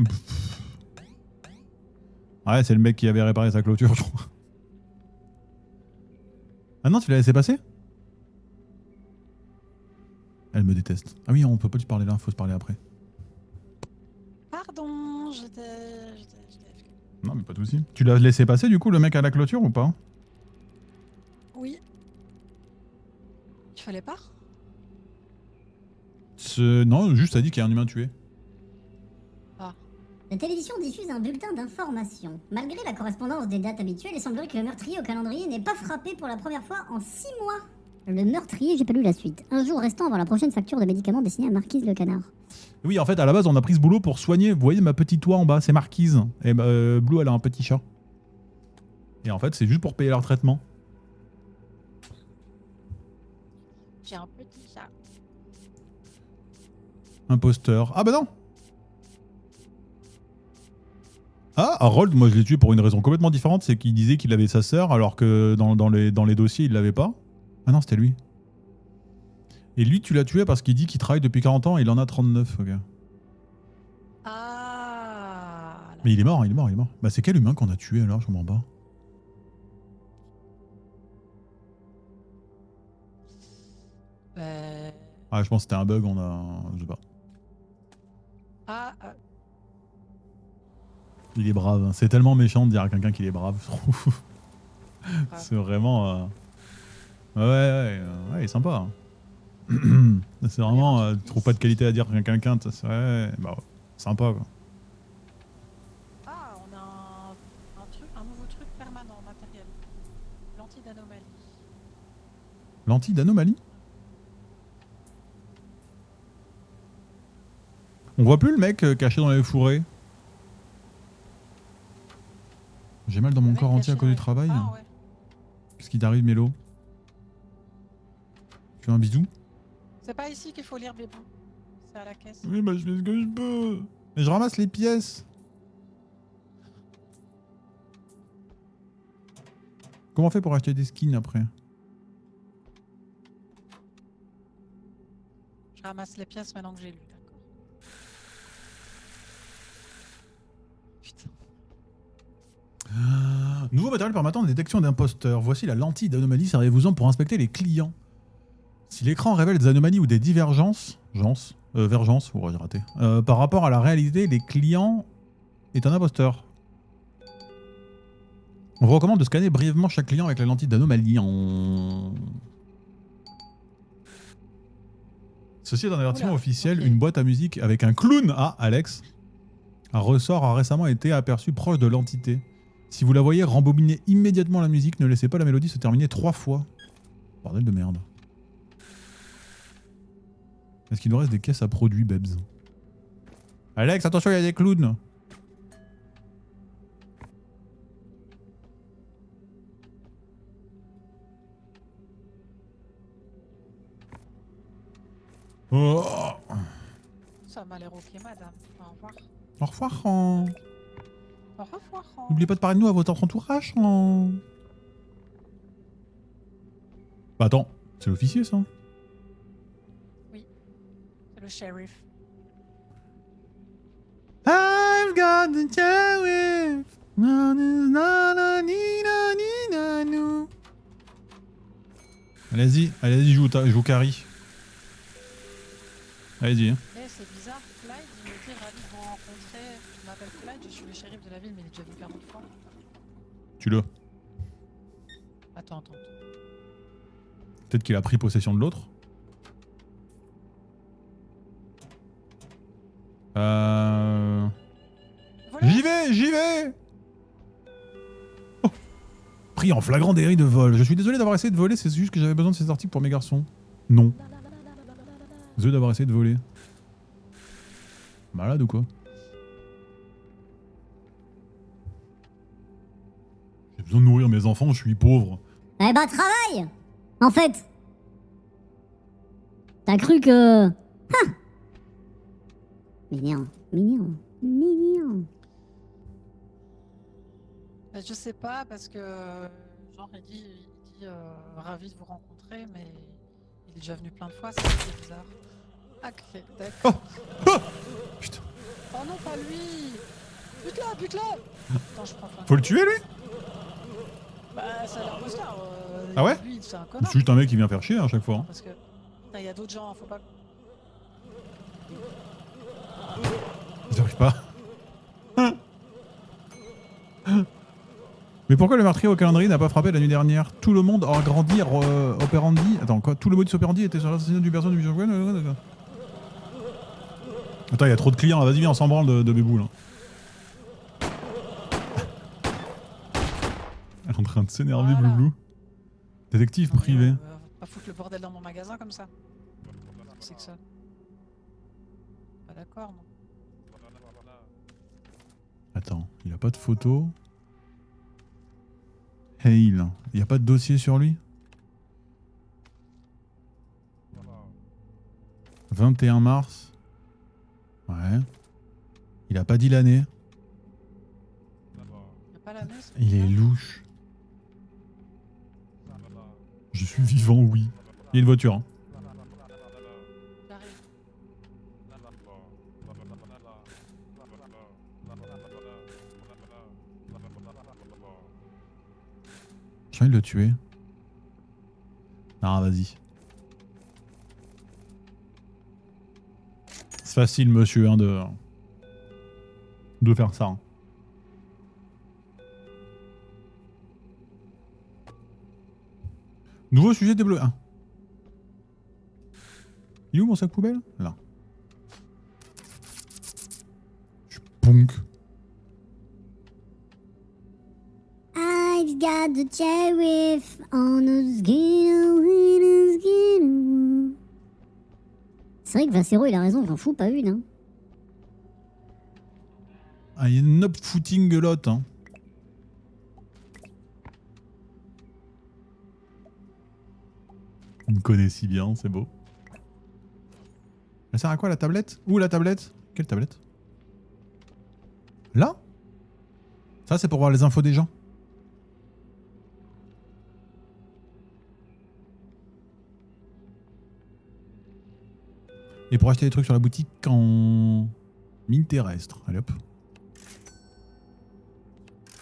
Ouais, c'est le mec qui avait réparé sa clôture, je crois. Ah non, tu l'as laissé passer? Elle me déteste. Ah oui, on peut pas lui parler là, faut se parler après. Pardon, j'étais. Non, mais pas de soucis. Tu l'as laissé passer du coup, le mec à la clôture ou pas? Oui. Il fallait pas? Non, juste ça dit qu'il y a un humain tué. La télévision diffuse un bulletin d'information. Malgré la correspondance des dates habituelles, il semblerait que le meurtrier au calendrier n'ait pas frappé pour la première fois en 6 mois. Le meurtrier, j'ai pas lu la suite. Un jour restant avant la prochaine facture de médicaments destinée à Marquise le Canard. Oui, en fait, à la base, on a pris ce boulot pour soigner. Vous voyez ma petite oie en bas, c'est Marquise. Et Blue, elle a un petit chat. Et en fait, c'est juste pour payer leur traitement. J'ai un petit chat. Imposteur. Ah bah non. Ah, Harold, moi je l'ai tué pour une raison complètement différente, c'est qu'il disait qu'il avait sa sœur alors que dans les dossiers il l'avait pas. Ah non, c'était lui. Et lui, tu l'as tué parce qu'il dit qu'il travaille depuis 40 ans et il en a 39. Ok. Ah là. Mais il est mort, il est mort, il est mort. Bah c'est quel humain qu'on a tué alors, je comprends pas. Ah, je pense que c'était un bug, on a... Je sais pas. Ah, Il est brave. C'est tellement méchant de dire à quelqu'un qu'il est brave, je trouve. brave. C'est vraiment... Ouais, il est sympa. Hein. C'est vraiment... tu trouves pas de qualité à dire à quelqu'un, c'est ouais, bah, sympa quoi. Ah, on a un nouveau truc permanent, matériel. Lentille d'anomalie. Lentille d'anomalie. On voit plus le mec caché dans les fourrés. J'ai mal dans mon Le mec corps entier à caché cause du dans les travail. couloirs, ouais. Qu'est-ce qui t'arrive, Mélo? Tu veux un bisou? C'est pas ici qu'il faut lire, bébé. C'est à la caisse. Oui, bah je fais ce que je peux. Mais je ramasse les pièces. Comment on fait pour acheter des skins après? Je ramasse les pièces maintenant que j'ai lu, d'accord. Putain. Nouveau matériel permettant de détection d'imposteurs. Voici la lentille d'anomalie, servez-vous-en pour inspecter les clients. Si l'écran révèle des anomalies ou des divergences, vergences, j'ai raté, par rapport à la réalité, les clients est un imposteur. On vous recommande de scanner brièvement chaque client avec la lentille d'anomalie. Ceci est un avertissement Oula, officiel, ok. une boîte à musique avec un clown. Ah, Alex. Un ressort a récemment été aperçu proche de l'entité. Si vous la voyez, rembobinez immédiatement la musique, ne laissez pas la mélodie se terminer 3 fois. Bordel de merde. Est-ce qu'il nous reste des caisses à produits, Bebs? Alex, attention, il y a des clowns. Oh. Ça m'a l'air ok, madame. Au revoir. Au revoir. Hein. Au revoir. N'oubliez pas de parler de nous à votre entourage. Hein. Bah attends, c'est l'officier ça? C'est le shérif. I've got the sheriff. Allez-y, joue au carry. Allez-y. Hein. Eh, c'est bizarre, Clyde, il me dit ravi de vous rencontrer. Je m'appelle Clyde, je suis le shérif de la ville, mais il est déjà venu 40 fois. Tue-le. Attends. Peut-être qu'il a pris possession de l'autre. Voilà. J'y vais oh. Pris en flagrant délit de vol. Je suis désolé d'avoir essayé de voler, c'est juste que j'avais besoin de ces articles pour mes garçons. Non. Désolé d'avoir essayé de voler. Malade ou quoi? J'ai besoin de nourrir mes enfants, je suis pauvre. Eh bah travaille. En fait. T'as cru que... Ah. Mignon. Bah, je sais pas, parce que genre il dit ravi de vous rencontrer, mais il est déjà venu plein de fois, c'est bizarre. Ah, ok, d'accord. Putain. Oh non, pas lui. Bute-la. Attends, je prends fin. Faut le tuer lui? Bah, c'est un imposteur. Ah ouais? Lui, c'est un C'est connard. juste un mec qui vient faire chier à chaque fois. Hein. Parce que il y a d'autres gens, faut pas. J'arrive pas. Mais pourquoi le meurtrier au calendrier n'a pas frappé la nuit dernière? Tout le monde a grandi operandi. Attends, quoi? Tout le modus operandi était sur l'assassinat du personne du Jean-Gwen. Attends, il y a trop de clients là. Vas-y, viens, on s'en branle de Bébou là. Elle est en train de s'énerver, Voilà. Bloublou. Détective privé. Pas foutre le bordel dans mon magasin comme ça. C'est que ça. Pas d'accord, non. Attends, il a pas de photo. Hale, il y a pas de dossier sur lui. 21 mars. Ouais. Il a pas dit l'année. Y a pas l'année, c'est Il est bizarre. louche. Je suis vivant, oui. Il y a une voiture. Hein. J'arrive. J'ai envie de le tuer. Ah, vas-y. C'est facile, monsieur, hein, de faire ça. Hein. Nouveau sujet débloqué. Ah. Il est où mon sac poubelle? Là. Je suis punk. I've got the sheriff on the skin. C'est vrai que Vassero, il a raison, j'en fous pas une. Hein. Ah, il y a une up footing lot. Hein. Il me connaît si bien, c'est beau. Elle sert à quoi la tablette? Où la tablette? Quelle tablette? Là? Ça c'est pour voir les infos des gens. Et pour acheter des trucs sur la boutique en mine terrestre. Allez hop.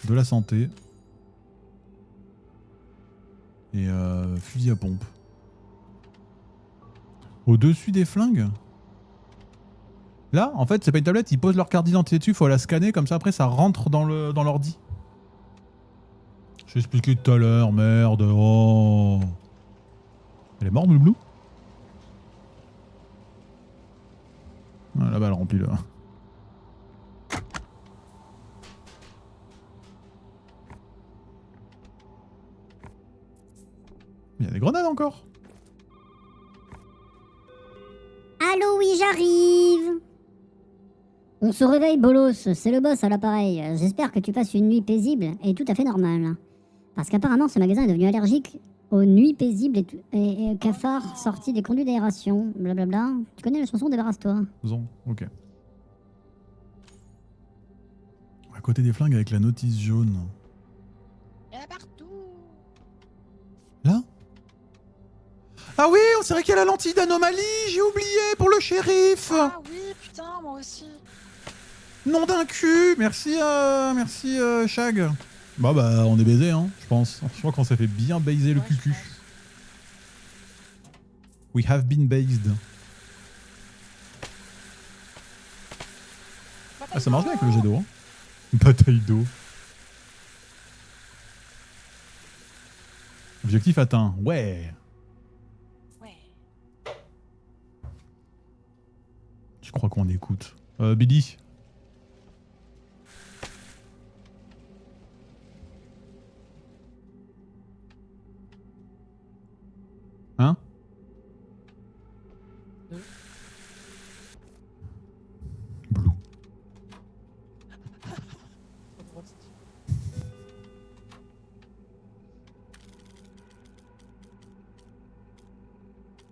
De la santé. Et fusil à pompe. Au-dessus des flingues? Là, en fait, c'est pas une tablette, ils posent leur carte d'identité dessus, faut la scanner, comme ça après ça rentre dans l'ordi. J'ai expliqué tout à l'heure, merde. Oh. Elle est morte, Blou? Ah, là-bas, elle remplit le. Il y a des grenades encore. Allô, oui, j'arrive. On se réveille, Bolos, c'est le boss à l'appareil. J'espère que tu passes une nuit paisible et tout à fait normale. Parce qu'apparemment, ce magasin est devenu allergique aux nuits paisibles et cafards sortis des conduits d'aération. Blablabla. Tu connais la chanson, débarrasse-toi. Zon, ok. À côté des flingues avec la notice jaune. Il y en a partout. Là? Ah oui, c'est vrai qu'il y a la lentille d'anomalie, j'ai oublié pour le shérif. Ah oui, putain, moi aussi. Nom d'un cul, merci Shag. Bah on est baisé hein, je pense. Je crois qu'on s'est fait bien baiser le Ouais, je cucu. pense. We have been based. Ah ça marche bien avec le jet d'eau. Hein. Bataille d'eau. Objectif atteint, ouais. Ouais. Je crois qu'on écoute. Billy. Hein? Blue.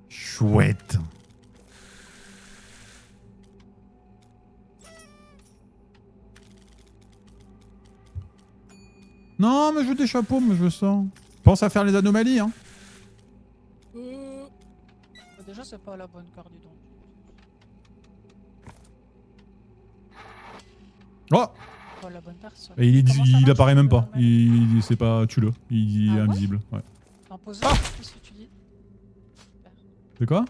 Chouette. Non, mais je veux des chapeaux, mais je veux ça. Pense à faire les anomalies, hein. Déjà, c'est pas la bonne carte du don. Oh! Pas la bonne personne. Et il Comment ça marche, apparaît même pas. l'anomalie C'est pas tue-le. Il est Ah ouais invisible. Ouais. En pause, qu'est-ce que tu dis? C'est quoi?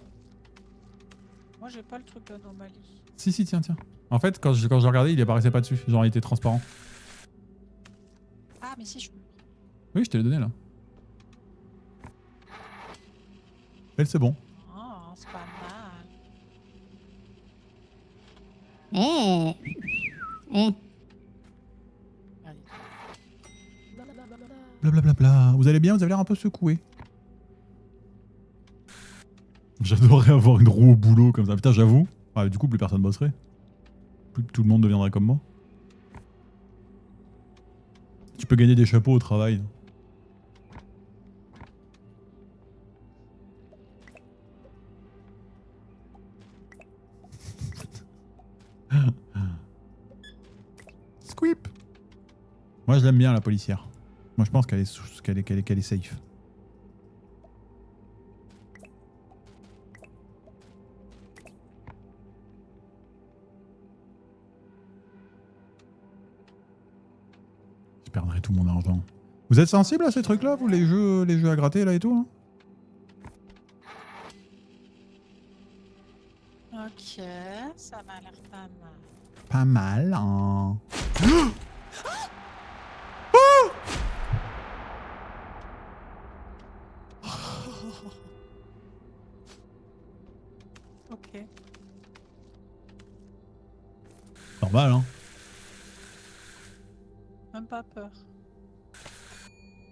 Moi, j'ai pas le truc d'anomalie. Si, tiens. En fait, quand je regardais, il apparaissait pas dessus. Genre, il était transparent. Ah, mais si, je peux. Oui, je te l'ai donné là. Elle, c'est bon. Ah, c'est pas mal. Eh. Regardez. Blablabla. Vous allez bien? Vous avez l'air un peu secoué. J'adorerais avoir une roue au boulot comme ça. Putain, j'avoue. Ah, du coup, plus personne bosserait. Plus tout le monde deviendrait comme moi. Tu peux gagner des chapeaux au travail. Squeep. Moi, je l'aime bien, la policière. Moi, je pense qu'elle est safe. Je perdrai tout mon argent. Vous êtes sensible à ces trucs-là, vous, les jeux à gratter, là, et tout, hein? Ok, ça m'a l'air pas mal. Pas mal, hein. Ok. Normal, hein. Même pas peur.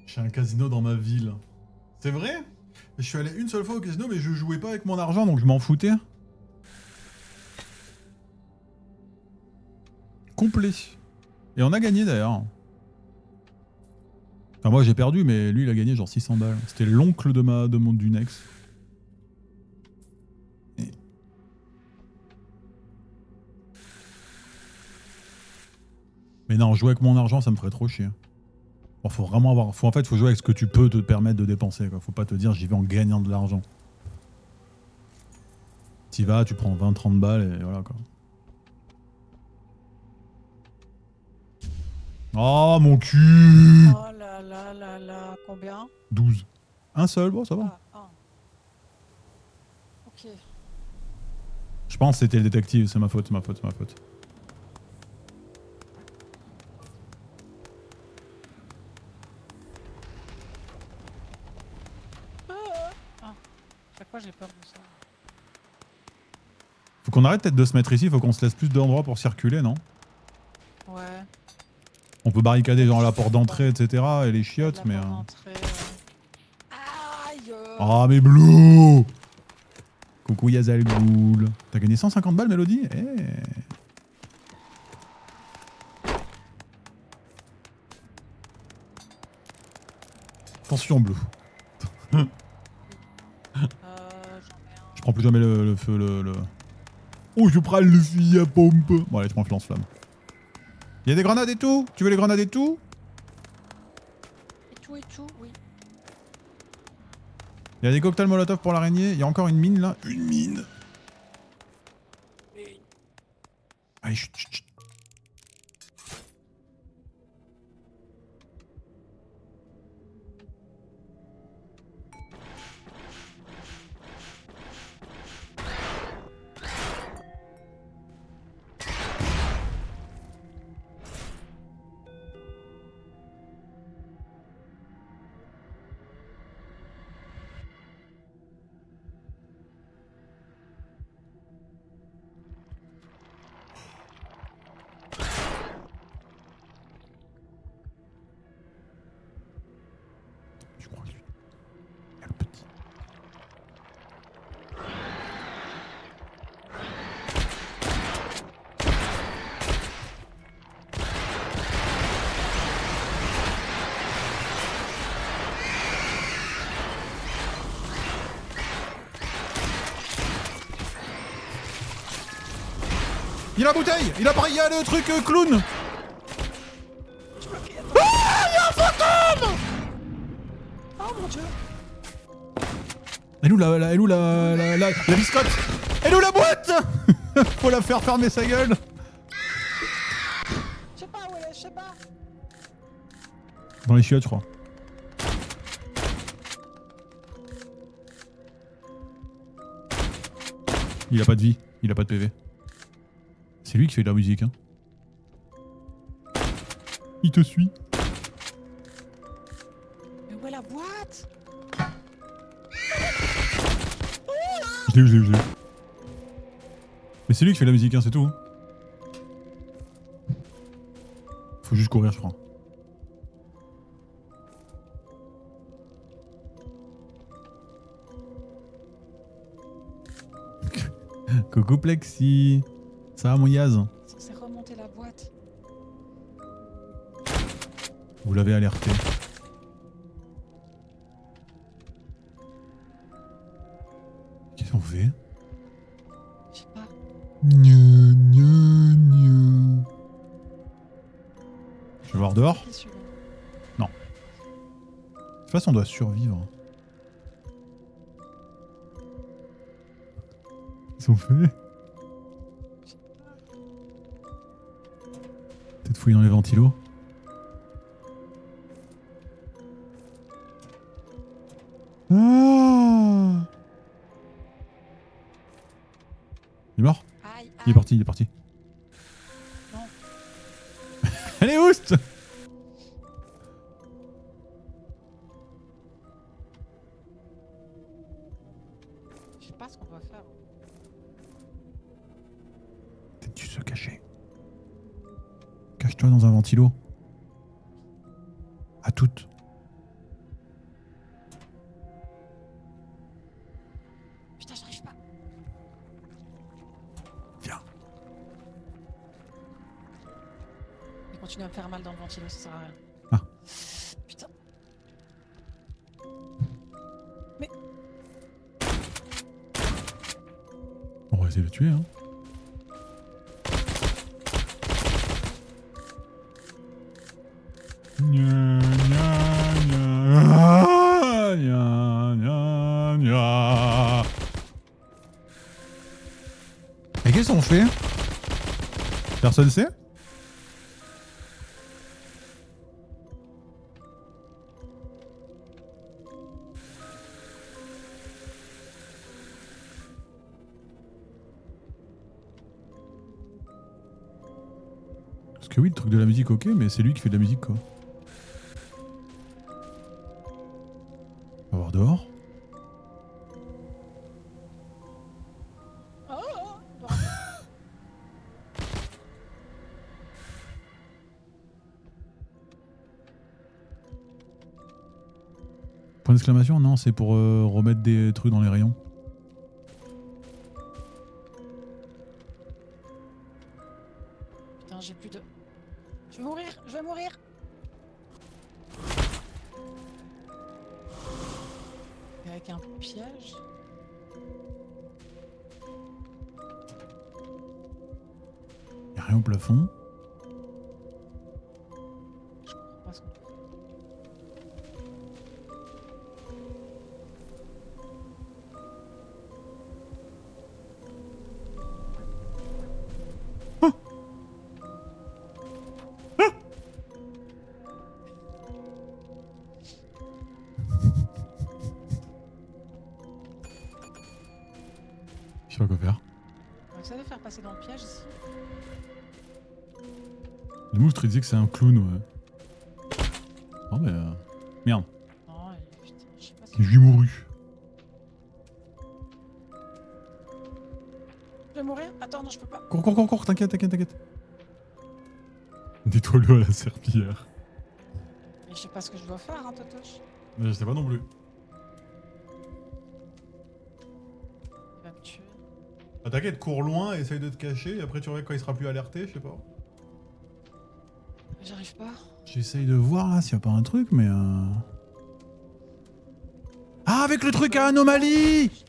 J'ai un casino dans ma ville. C'est vrai? Je suis allé une seule fois au casino, mais je jouais pas avec mon argent, donc je m'en foutais. Complet. Et on a gagné d'ailleurs. Enfin, moi j'ai perdu, mais lui il a gagné genre 600 balles. C'était l'oncle de mon d'une ex. Et... Mais non, jouer avec mon argent, ça me ferait trop chier. Bon, faut vraiment avoir. En fait, faut jouer avec ce que tu peux te permettre de dépenser, quoi. Faut pas te dire j'y vais en gagnant de l'argent. T'y vas, tu prends 20-30 balles et voilà quoi. Oh mon cul! Oh là là là là, combien? 12. Un seul, bon ça va. Ah, un. Ok. Je pense que c'était le détective, c'est ma faute, c'est ma faute, c'est ma faute. Ah, chaque fois j'ai peur de ça. Faut qu'on arrête peut-être de se mettre ici, faut qu'on se laisse plus d'endroits pour circuler, non? Ouais. On peut barricader genre la porte d'entrée, etc. et les chiottes, La mais... porte d'entrée, Aïe Ah mais Blue! Coucou Yazal Ghoul. T'as gagné 150 balles, Mélodie? Eh. Attention, Blue. J'en ai un. Je prends plus jamais le feu, le... Oh, je prends le fusil à pompe. Bon, allez, je prends le lance-flamme. Y'a des grenades et tout? Tu veux les grenades et tout? Et tout, oui. Y'a des cocktails molotov pour l'araignée. Y'a encore une mine là. Une mine. Allez, chut, chut, chut. Je crois que lui. Y'a le petit. Il a la bouteille! Il a le truc clown! Oh mon dieu. Elle est où elle est où la biscotte? Elle est où la boîte? Faut la faire fermer sa gueule! Je sais pas où elle est, je sais pas. Dans les chiottes, je crois. Il a pas de vie, il a pas de PV. C'est lui qui fait de la musique, hein. Il te suit. Mais où est la boîte? Je l'ai eu. Mais c'est lui qui fait de la musique, hein, c'est tout. Faut juste courir, je crois. Coucou Plexi. Ça va mon Yaz? C'est remonter la boîte. Vous l'avez alerté. Qu'est-ce qu'on fait? Je sais pas. Nya, nya, nya. Je vais voir dehors. Qui est celui-là? De toute façon, on doit survivre. Qu'est-ce qu'on fait? Peut-être fouiller dans les ventilos. Ah! Il est mort? Aïe, Il est parti, il est parti. Non. Allez, oust! Je sais pas ce qu'on doit faire. Peut-être tu se cacher. Cache-toi dans un ventilo. À toutes. Putain, j'arrive pas. Viens. Il continue à me faire mal dans le ventilo, ça sert à rien. Ah. Putain. On va essayer de le tuer, hein. Gna, gna, gna. Gna, gna, gna. Et qu'est-ce qu'on fait? Personne sait? Parce que oui, le truc de la musique, ok, mais c'est lui qui fait de la musique, quoi. On va voir dehors. Oh, oh, Point d'exclamation? Non, c'est pour remettre des trucs dans les rayons. putain, j'ai plus de... Je vais mourir, je vais mourir. Et avec un piège. Y'a rien au plafond. Je comprends pas ce qu'on fait. Je sais pas quoi faire. On essaie de faire passer dans le piège ici. Le monstre il disait que c'est un clown, ouais. Non mais merde, Non, et putain, je sais pas si... je lui mouru. Je vais mourir. Attends, non, je peux pas. Cours, cours, cours, cours, t'inquiète, t'inquiète, t'inquiète. Nettoie-le à la serpillière. Mais je sais pas ce que je dois faire, hein, Totoche. Mais je sais pas non plus. Il va me tuer. Ah, t'inquiète, cours loin, essaye de te cacher, et après tu reviens quand il sera plus alerté, je sais pas. J'arrive pas. J'essaye de voir là s'il y a pas un truc, mais Ah, avec le truc à anomalie! Tu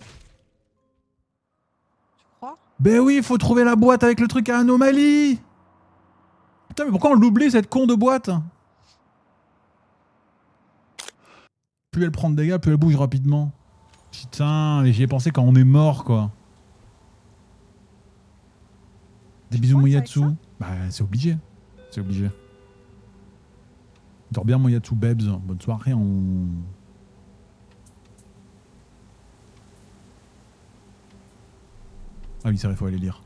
crois? Ben oui, faut trouver la boîte avec le truc à anomalie! Putain, mais pourquoi on l'oublie cette con de boîte? Plus elle prend de dégâts, plus elle bouge rapidement. Putain, mais j'y ai pensé quand on est mort, quoi. Des bisous, penses Moyatsu. avec Bah, c'est obligé. C'est obligé. Dors bien, Moyatsu Babes. Bonne soirée, on... Ah oui, c'est vrai, faut aller lire.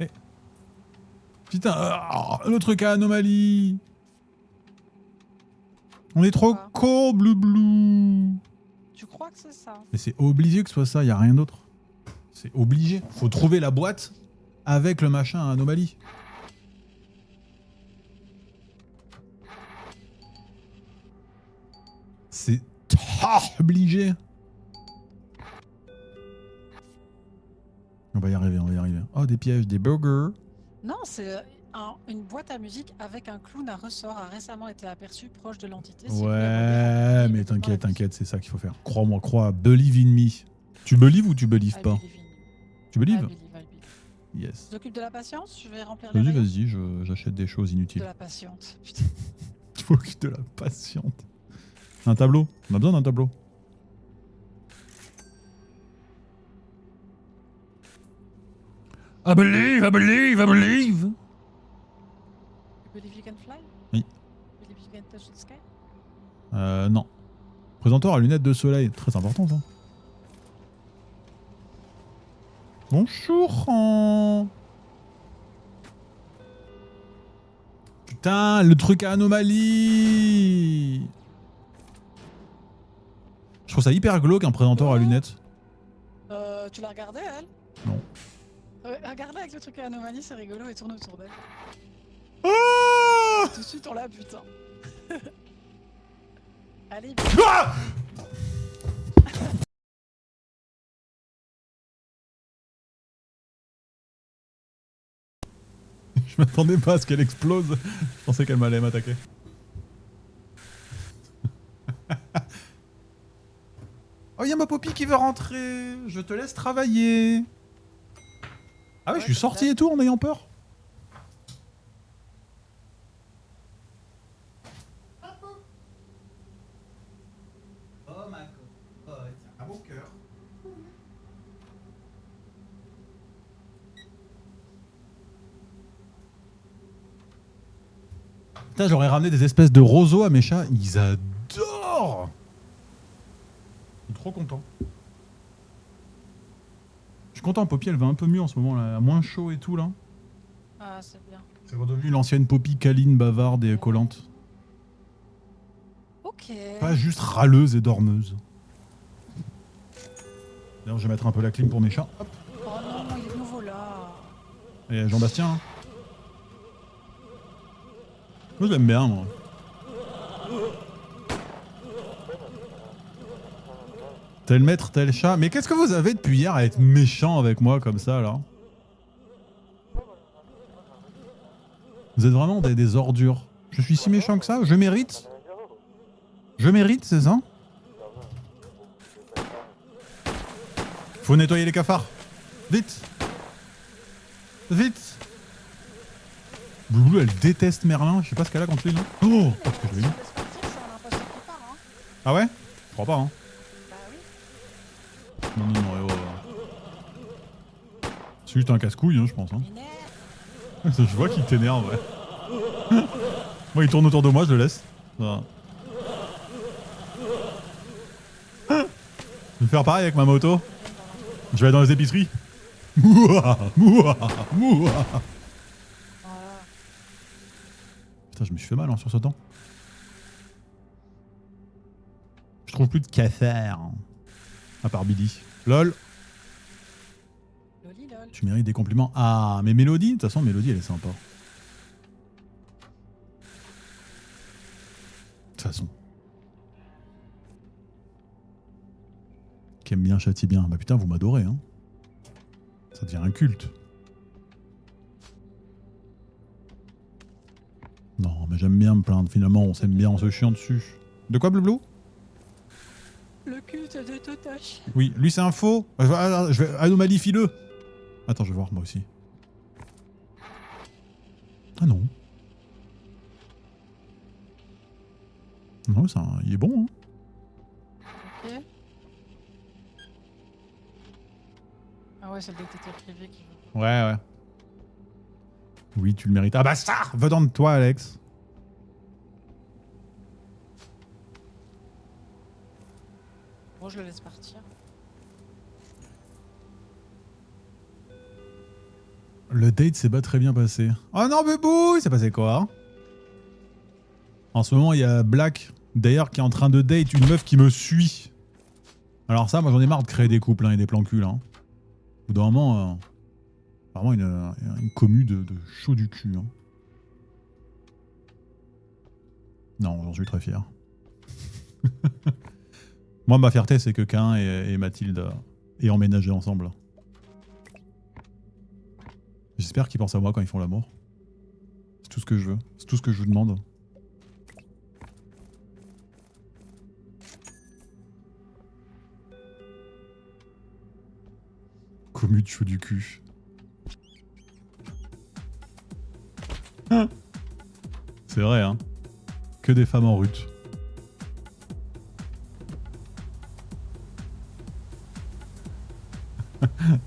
Eh. Putain, le truc à anomalie. On est trop Quoi con, bleu bleu. Tu crois que c'est ça? Mais c'est obligé que ce soit ça, y a rien d'autre. C'est obligé. Faut trouver la boîte avec le machin à anomalie. C'est obligé. Oh, des pièges, des burgers. Non, c'est une boîte à musique avec un clown à ressort a récemment été aperçu proche de l'entité. Si vous voulez relire Ouais, un mais livre, t'inquiète, dans la t'inquiète, c'est ça qu'il faut faire. Crois-moi, crois. Believe in me. Tu believe ou tu believe musique. pas? I believe in you. Tu I believe? believe, I believe. Yes. Tu t'occupes de la patience? Je vais remplir les Vas-y, rayons. vas-y, j'achète des choses De inutiles. la patiente. Putain. Tu m'occupes de la patiente. Un tableau. On a besoin d'un tableau. I believe, I believe, I believe. You believe you can fly? Oui. You believe you can touch the sky? Non. Présentoir à lunettes de soleil. Très important, ça. Bonjour. Putain, le truc à anomalie. Je trouve ça hyper glauque, un présentoir à lunettes. Tu l'as regardé, elle? Non. Regarde-la avec le truc à anomalie, c'est rigolo et tourne autour d'elle. Ah Tout de suite, on l'a putain. Allez, Ah Je m'attendais pas à ce qu'elle explose. Je pensais qu'elle m'allait m'attaquer. Oh, il y a ma Poppy qui veut rentrer. Je te laisse travailler. Ah ouais, je suis sorti et tout en ayant peur. Oh ma cocotte, à mon cœur. Putain, j'aurais ramené des espèces de roseaux à mes chats. Ils adorent. Je suis trop content. Je suis content, Poppy, elle va un peu mieux en ce moment, là. Elle a moins chaud et tout, là. Ah, c'est bien. C'est redevenu l'ancienne Poppy câline, bavarde et collante. Ok. Pas juste râleuse et dormeuse. D'ailleurs, je vais mettre un peu la clim pour mes chats. Hop. Oh non, il est de nouveau là. Et Jean-Bastien. Hein. Moi, je l'aime bien, moi. Tel maître, tel chat. Mais qu'est-ce que vous avez depuis hier à être méchant avec moi comme ça, là? Vous êtes vraiment des ordures. Je suis si méchant que ça? Je mérite? Je mérite, c'est ça? Faut nettoyer les cafards. Vite! Vite! Boulou, elle déteste Merlin. Je sais pas ce qu'elle a contre lui, non? Oh! Parce que je l'ai eu. C'est un imposteur qui part, hein. Ah ouais? Je crois pas, hein. Bah oui. Non, non, non, c'est juste un casse-couille, hein, je pense. Hein. Minerve. Je vois qu'il t'énerve, ouais. Moi, il tourne autour de moi, je le laisse. Voilà. Je vais faire pareil avec ma moto. Je vais aller dans les épiceries. Mouah, mouah, mouah. Voilà. Putain, je me suis fait mal hein, sur ce temps. Je trouve plus de cafard. À part Billy. Lol, Loli lol. tu mérites des compliments. Ah, mais Mélodie, de toute façon, Mélodie, elle est sympa. De toute façon. Qui aime bien, châtie bien. Bah putain, vous m'adorez, hein. Ça devient un culte. Non, mais j'aime bien me plaindre. Finalement, on s'aime bien, on se chie dessus. De quoi, Bleu? Le culte de Totoche. Oui, lui c'est un faux. Je vais anomalie le. Attends, je vais voir moi aussi. Ah non. Non, il est bon. Hein. Ok. Ah ouais, c'est le détective privé qui veut. Ouais, ouais. Oui, tu le mérites. Ah bah ça, va-t'en de toi, Alex. Bon, je le laisse partir. Le date s'est pas très bien passé. Oh non, bébou, il s'est passé quoi hein? En ce moment, il y a Black, d'ailleurs, qui est en train de date une meuf qui me suit. Alors ça, moi j'en ai marre de créer des couples hein, et des plans cul. Hein. Au bout d'un moment, vraiment une commu de chaud du cul. Hein. Non, j'en suis très fier. Moi, ma fierté, c'est que Cain et Mathilde aient emménagé ensemble. J'espère qu'ils pensent à moi quand ils font l'amour. C'est tout ce que je veux. C'est tout ce que je vous demande. Commu de chaud du cul. C'est vrai, hein. Que des femmes en rut.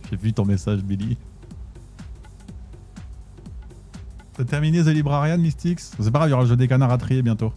J'ai vu ton message, Billy. T'as terminé The Librarian, Mystics? C'est pas grave, il y aura le jeu des canards à trier bientôt.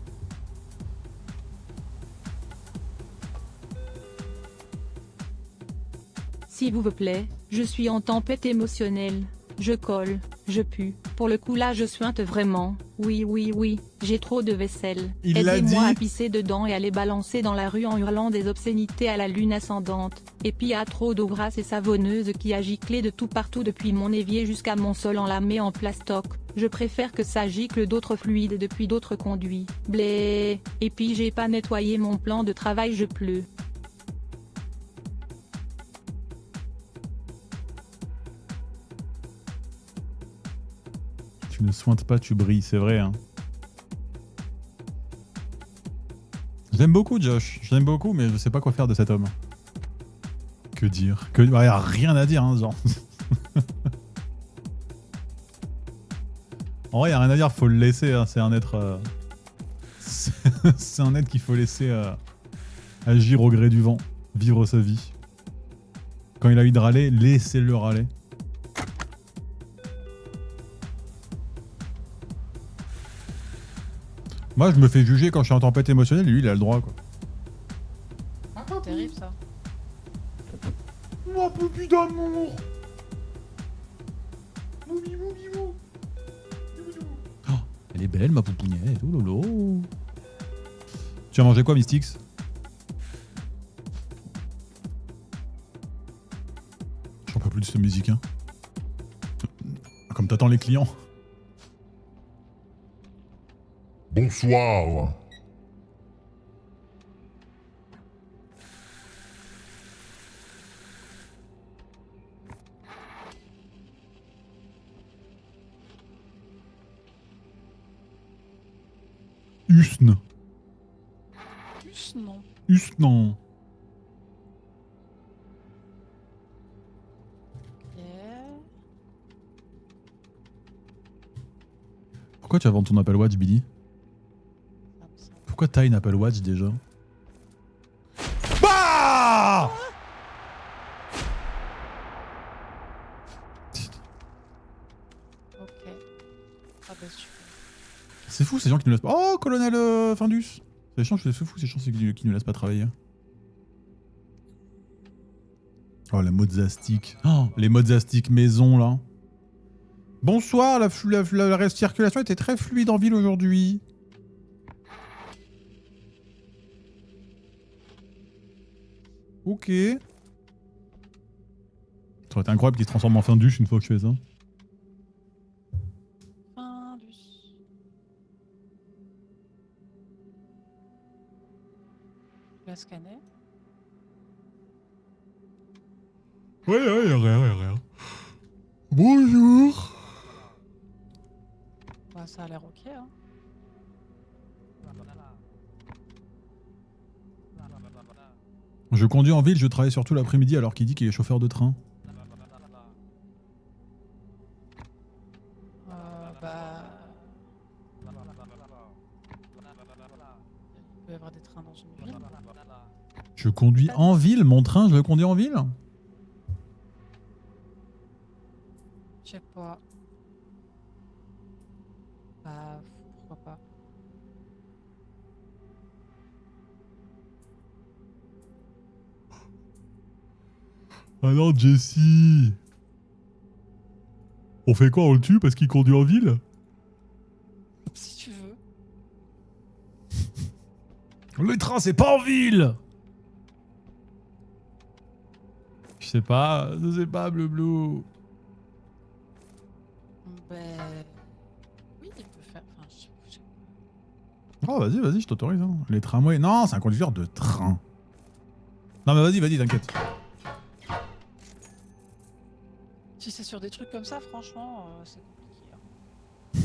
S'il vous plaît, je suis en tempête émotionnelle. Je colle, je pue. Pour le coup là je suinte vraiment. Oui, j'ai trop de vaisselle. Il l'a Aidez-moi dit. à pisser dedans et à les balancer dans la rue en hurlant des obscénités à la lune ascendante. Et puis y a trop d'eau grasse et savonneuse qui a giclé de tout partout depuis mon évier jusqu'à mon sol enlamé en plastoc. Je préfère que ça gicle d'autres fluides depuis d'autres conduits. Blé. Et puis j'ai pas nettoyé mon plan de travail, je pleure. Tu ne sointes pas, tu brilles, c'est vrai, hein. Je l'aime beaucoup, Josh. Je l'aime beaucoup, mais je sais pas quoi faire de cet homme. Que dire? Y a rien à dire, hein, genre. En vrai, y a rien à dire, faut le laisser, hein. C'est un être... C'est un être qu'il faut laisser agir au gré du vent, vivre sa vie. Quand il a envie de râler, laissez-le râler. Moi, je me fais juger quand je suis en tempête émotionnelle, et lui, il a le droit, quoi. C'est terrible ça. Ma poupie d'amour. Moumi, moumi, mou. Oh, elle est belle, ma poupounette. Oh lolo. Tu as mangé quoi, Mystics? J'en peux plus de ce musique, hein. Comme t'attends les clients. Bonsoir. Usne. Plus non. Usnan. Ok. Pourquoi tu vas vendre ton Apple Watch, Billy? Ça me semble. Pourquoi t'as une Apple Watch déjà? Bah! Ok. Ah bah super. C'est fou ces gens qui nous laissent pas. Oh, colonel Findus! C'est chiant, c'est fou ces gens qui nous laissent pas travailler. Oh, la mozzastique. Oh, les mozzastiques maison là. Bonsoir, la circulation était très fluide en ville aujourd'hui. Ok. Ça aurait été incroyable qu'il se transforme en Findus une fois que je fais ça. Findus. Je vais scanner. Ouais, y'a rien. Bonjour. Bah, ça a l'air ok hein. Je conduis en ville, je travaille surtout l'après-midi alors qu'il dit qu'il est chauffeur de train. Bah... Il peut y avoir des trains dans une ville. Je conduis en ville, mon train, je le conduis en ville? Je sais pas. Bah, pourquoi pas. Ah non, Jessie. On fait quoi, on le tue parce qu'il conduit en ville? Si tu veux. Le train, c'est pas en ville. Je sais pas, Bleu Blue. Ben... Oui, il peut faire... Enfin, je sais pas. Oh, vas-y, je t'autorise. Hein. Les tramways. Non, c'est un conducteur de train. Non, mais vas-y, t'inquiète. Si c'est sur des trucs comme ça, franchement, c'est compliqué.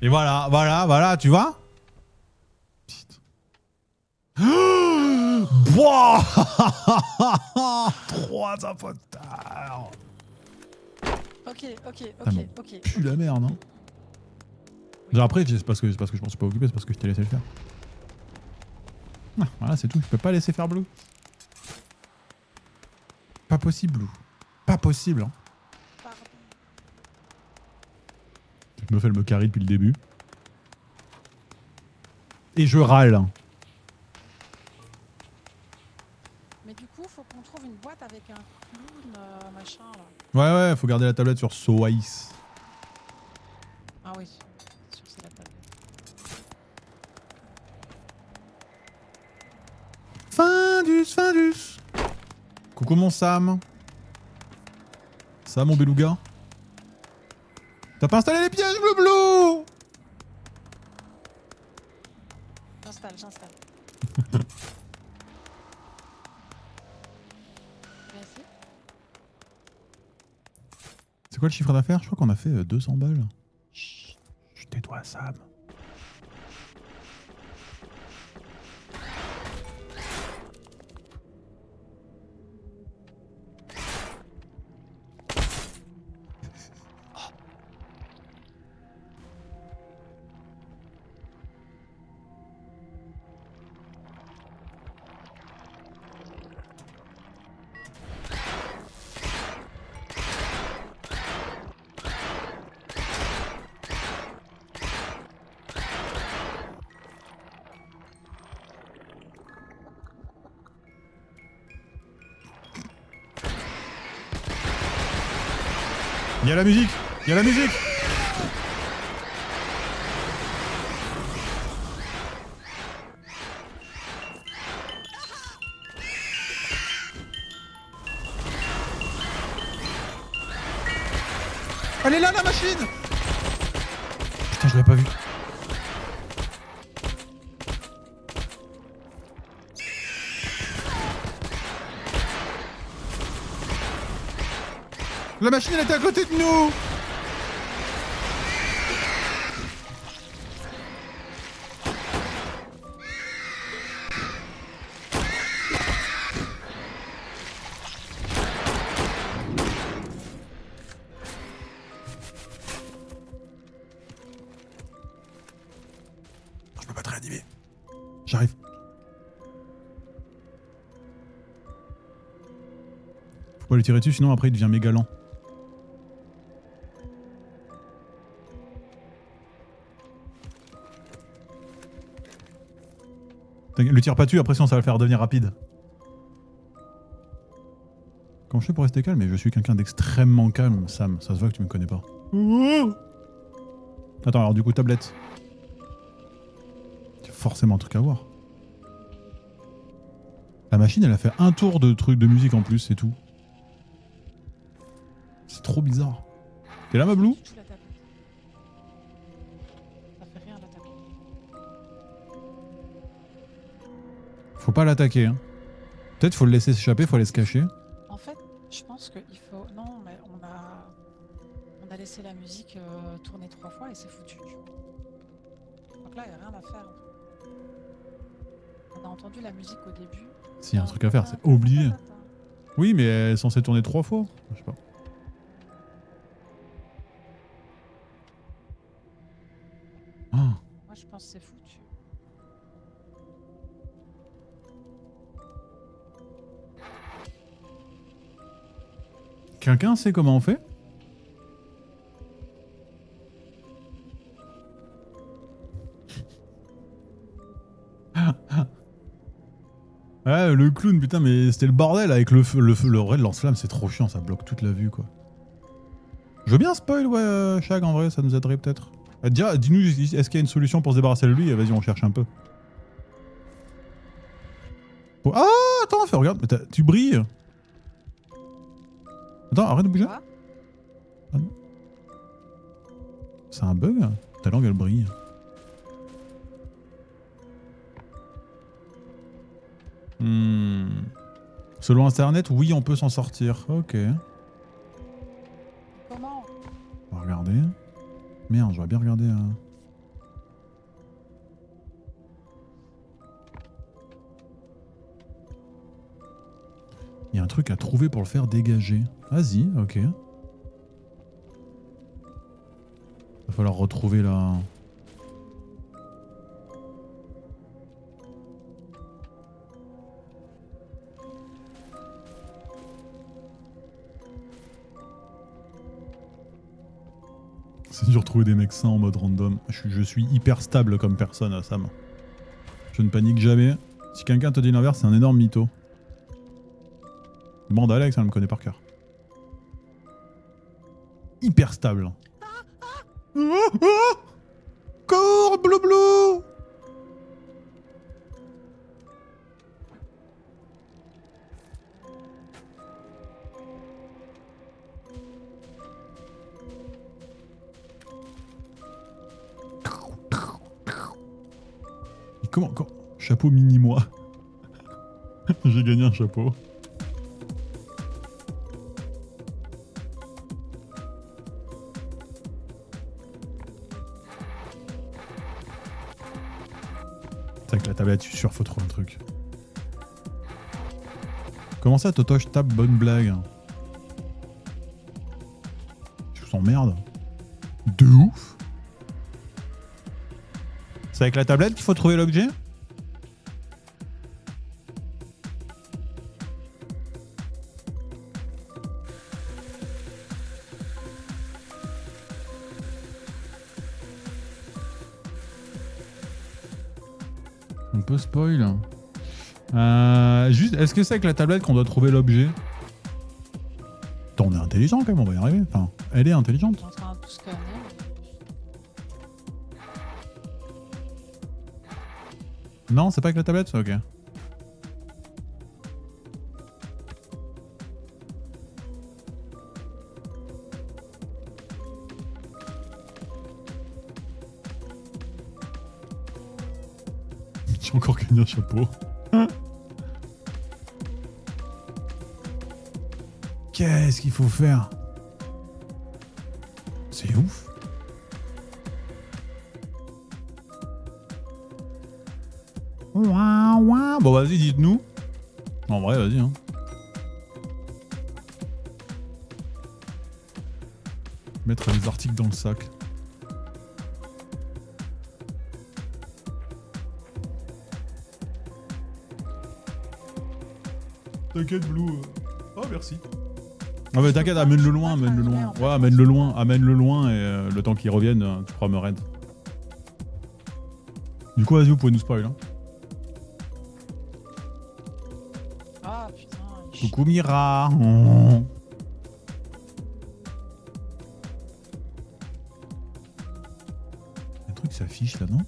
Et voilà, tu vois. Putain. Boah 3 imposteurs. Ok. Pue la merde, hein. Genre après, c'est parce que je m'en suis pas occupé, c'est parce que je t'ai laissé le faire. Ah, voilà, c'est tout. Je peux pas laisser faire Blue. Pas possible, Blue. Pas possible, hein. Pardon. Cette meuf, elle me carry depuis le début. Et je râle. Mais du coup, faut qu'on trouve une boîte avec un clown, machin là. Ouais, faut garder la tablette sur So Ice. Ah oui, sûr c'est la table. Findus. Coucou mon Sam. Ça, mon beluga. T'as pas installé les pièges, bleu. J'installe. Merci. C'est quoi le chiffre d'affaires? Je crois qu'on a fait 200 balles. Chut, tais-toi, Sam. Il y a la musique. Elle est là, la machine. Putain, je l'avais pas vue. La machine, elle était à côté de nous. Je peux pas te réanimer. J'arrive. Faut pas lui tirer dessus, sinon après il devient méga lent. Le tire pas dessus, après sinon ça va le faire devenir rapide. Comment je fais pour rester calme? Mais je suis quelqu'un d'extrêmement calme, Sam. Ça se voit que tu me connais pas. Attends, alors du coup, tablette. Il y a forcément un truc à voir. La machine, elle a fait un tour de truc de musique en plus, c'est tout. C'est trop bizarre. T'es là, ma Blue? La tablette. Ça fait rien la tablette. Faut pas l'attaquer, hein. Peut-être faut le laisser s'échapper, faut aller se cacher. En fait, je pense qu'il faut. Non, mais on a laissé la musique tourner 3 fois et c'est foutu. Donc là, il n'y a rien à faire. On a entendu la musique au début. S'il y a un truc à faire, c'est obligé. Oui, mais elle est censée tourner 3 fois. Je sais pas. Ah. Moi, je pense que c'est foutu. Quelqu'un sait comment on fait? Ouais, le clown, putain, mais c'était le bordel avec le vrai lance-flamme, c'est trop chiant, ça bloque toute la vue, quoi. Je veux bien spoil, ouais, Shag, en vrai, ça nous aiderait peut-être. Dis-nous, est-ce qu'il y a une solution pour se débarrasser de lui? Vas-y, on cherche un peu. Oh, ah, attends, regarde, mais tu brilles. Attends, arrête de bouger. Quoi ? Ah non. C'est un bug? Ta langue, elle brille. Selon Internet, oui, on peut s'en sortir. Ok. Comment? On va regarder. Merde, j'aurais bien regardé. Il y a un truc à trouver pour le faire dégager. Vas-y, ok. Va falloir retrouver la... C'est dur de trouver des mecs sains en mode random. Je suis hyper stable comme personne, Sam. Je ne panique jamais. Si quelqu'un te dit l'inverse, c'est un énorme mytho. Demande à Alex, elle me connaît par cœur. Hyper stable. Cours, blou. Comment chapeau mini-moi. J'ai gagné un chapeau. C'est avec la tablette, je suis sûr, faut trouver un truc. Comment ça, Totoche tape bonne blague? Tu vous emmerdes? De ouf. C'est avec la tablette qu'il faut trouver l'objet? On peut spoil. Juste, est-ce que c'est avec la tablette qu'on doit trouver l'objet? Attends, on est intelligent quand même, on va y arriver. Enfin, elle est intelligente. Je suis en train de tout scanner. Non, c'est pas avec la tablette? Ok. J'ai encore gagné un chapeau. Qu'est-ce qu'il faut faire? C'est ouf. Bon, vas-y, dites-nous. En vrai, vas-y. Hein. Mettre les articles dans le sac. T'inquiète, Blue. Oh, merci. Ah, mais t'inquiète, amène-le loin, amène-le loin. Ouais, amène-le loin et le temps qu'il revienne, tu pourras me raid. Du coup, vas-y, vous pouvez nous spoil. Hein. Ah putain. Coucou Mira. Oh. Un truc s'affiche là, non?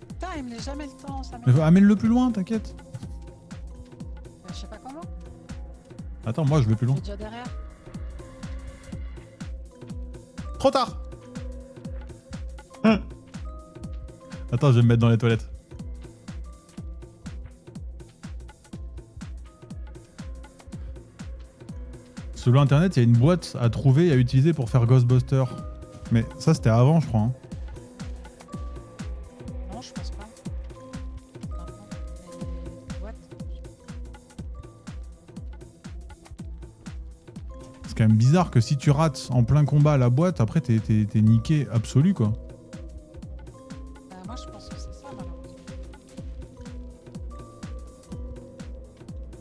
Putain, il me laisse jamais le temps. Ça Mais amène-le plus loin, t'inquiète. Je sais pas comment. Attends, moi je vais plus Il loin. est déjà derrière. Trop tard. Hein. Attends, je vais me mettre dans les toilettes. Selon internet, il y a une boîte à trouver et à utiliser pour faire Ghostbuster. Mais ça c'était avant, je crois. Hein. Non, je pense pas. Maintenant, mais what? C'est quand même bizarre que si tu rates en plein combat la boîte, après t'es niqué absolu quoi. Moi, je pense que c'est ça, malheureusement.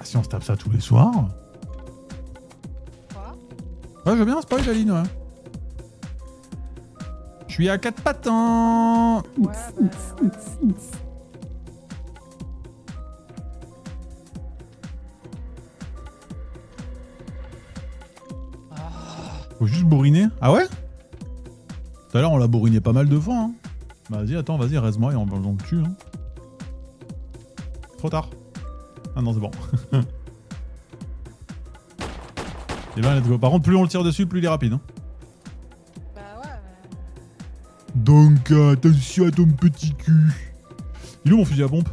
Ah, si on se tape ça tous les soirs. Quoi? Ouais, je veux bien spoil Aline, ouais. Je suis à 4 pattes en... Ouais, bah, ouais. Faut juste bourriner. Ah ouais? Tout à l'heure on l'a bourriné pas mal de fois. Hein. Bah, vas-y, attends, vas-y, reste-moi et on le tue. Hein. Trop tard. Ah non, c'est bon. Et ben, let's go. Par contre, plus on le tire dessus, plus il est rapide. Hein. Bah ouais, Donc, attention à ton petit cul. Il est où mon fusil à pompe?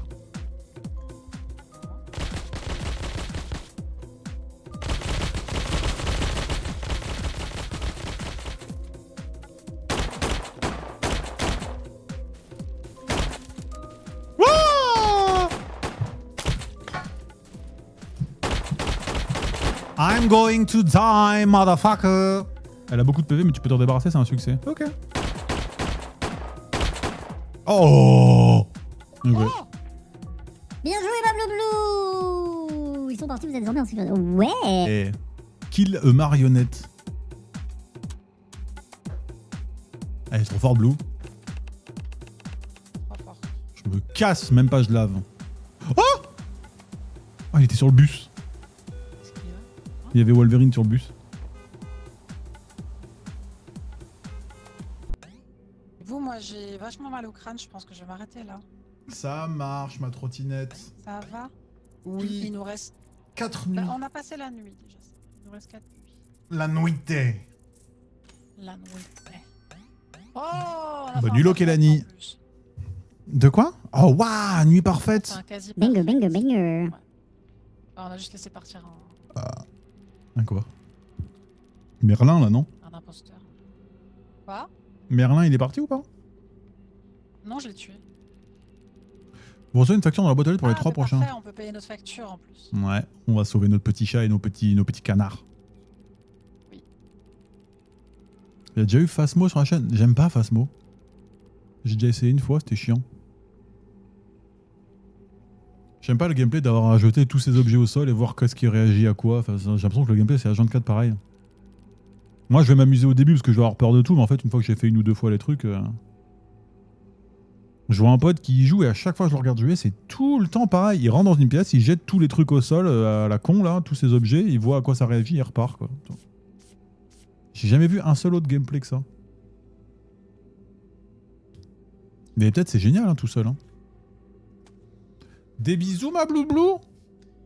I'm going to die, motherfucker. Elle a beaucoup de PV, mais tu peux t'en débarrasser, c'est un succès. Ok. Oh, ouais. Oh Bien joué, Babloublou. Ils sont partis, vous êtes désormais en sécurité. Ouais. Et kill a marionnette. Elle est trop forte, Blue. Trop fort. Je me casse, même pas je lave. Oh, oh, il était sur le bus. Qu'est-ce qu'il y a? Il y avait Wolverine sur le bus. Vous, moi, j'ai vachement mal au crâne. Je pense que je vais m'arrêter là. Ça marche, ma trottinette. Ça va? Il Oui, nous reste... 4 Bah, nuits. on a passé la nuit déjà. Il nous reste 4 nuits. La nuitée. La nuit. Oh, on a Bonne fait nuit, un Lokelani. parfait en plus. De quoi? Oh, waouh, nuit parfaite. Enfin, quasi Bingo, parfait. bingo, bingo. Ah, on a juste laissé partir un Quoi? Merlin, là, non? imposteur. Quoi? Merlin, il est parti ou pas? Non, je l'ai tué. Vous recevez une facture dans la boîte aux lettres pour les 3 mais prochains. parfait, on peut payer notre facture en plus. Ouais, on va sauver notre petit chat et nos petits canards. Oui. Il y a déjà eu Phasmo sur la chaîne. J'aime pas Phasmo. J'ai déjà essayé une fois, c'était chiant. J'aime pas le gameplay d'avoir à jeter tous ces objets au sol et voir qu'est-ce qui réagit à quoi. Enfin, j'ai l'impression que le gameplay c'est Agent 4 pareil. Moi je vais m'amuser au début parce que je vais avoir peur de tout, mais en fait une fois que j'ai fait 1 ou 2 fois les trucs... Je vois un pote qui y joue et à chaque fois que je le regarde jouer, c'est tout le temps pareil. Il rentre dans une pièce, il jette tous les trucs au sol à la con là, tous ces objets, il voit à quoi ça réagit, il repart quoi. J'ai jamais vu un seul autre gameplay que ça. Mais peut-être c'est génial hein, tout seul. Hein. Des bisous ma bloublou.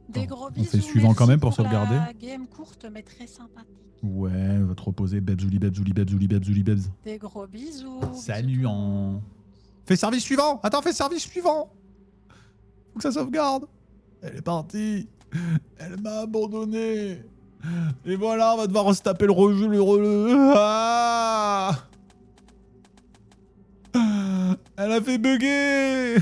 Des Bon, gros on bisous. fait suivant quand merci même pour sauvegarder. La game courte mais très sympathique. Ouais, va te reposer, bebzouli bebzouli bebzouli bebzouli bebz. Des gros bisous. Salut bisous. en... Fais service suivant. Attends, fais service suivant. Faut que ça sauvegarde. Elle est partie. Elle m'a abandonné. Et voilà, on va devoir se taper le rejeu, Ah Elle a fait bugger.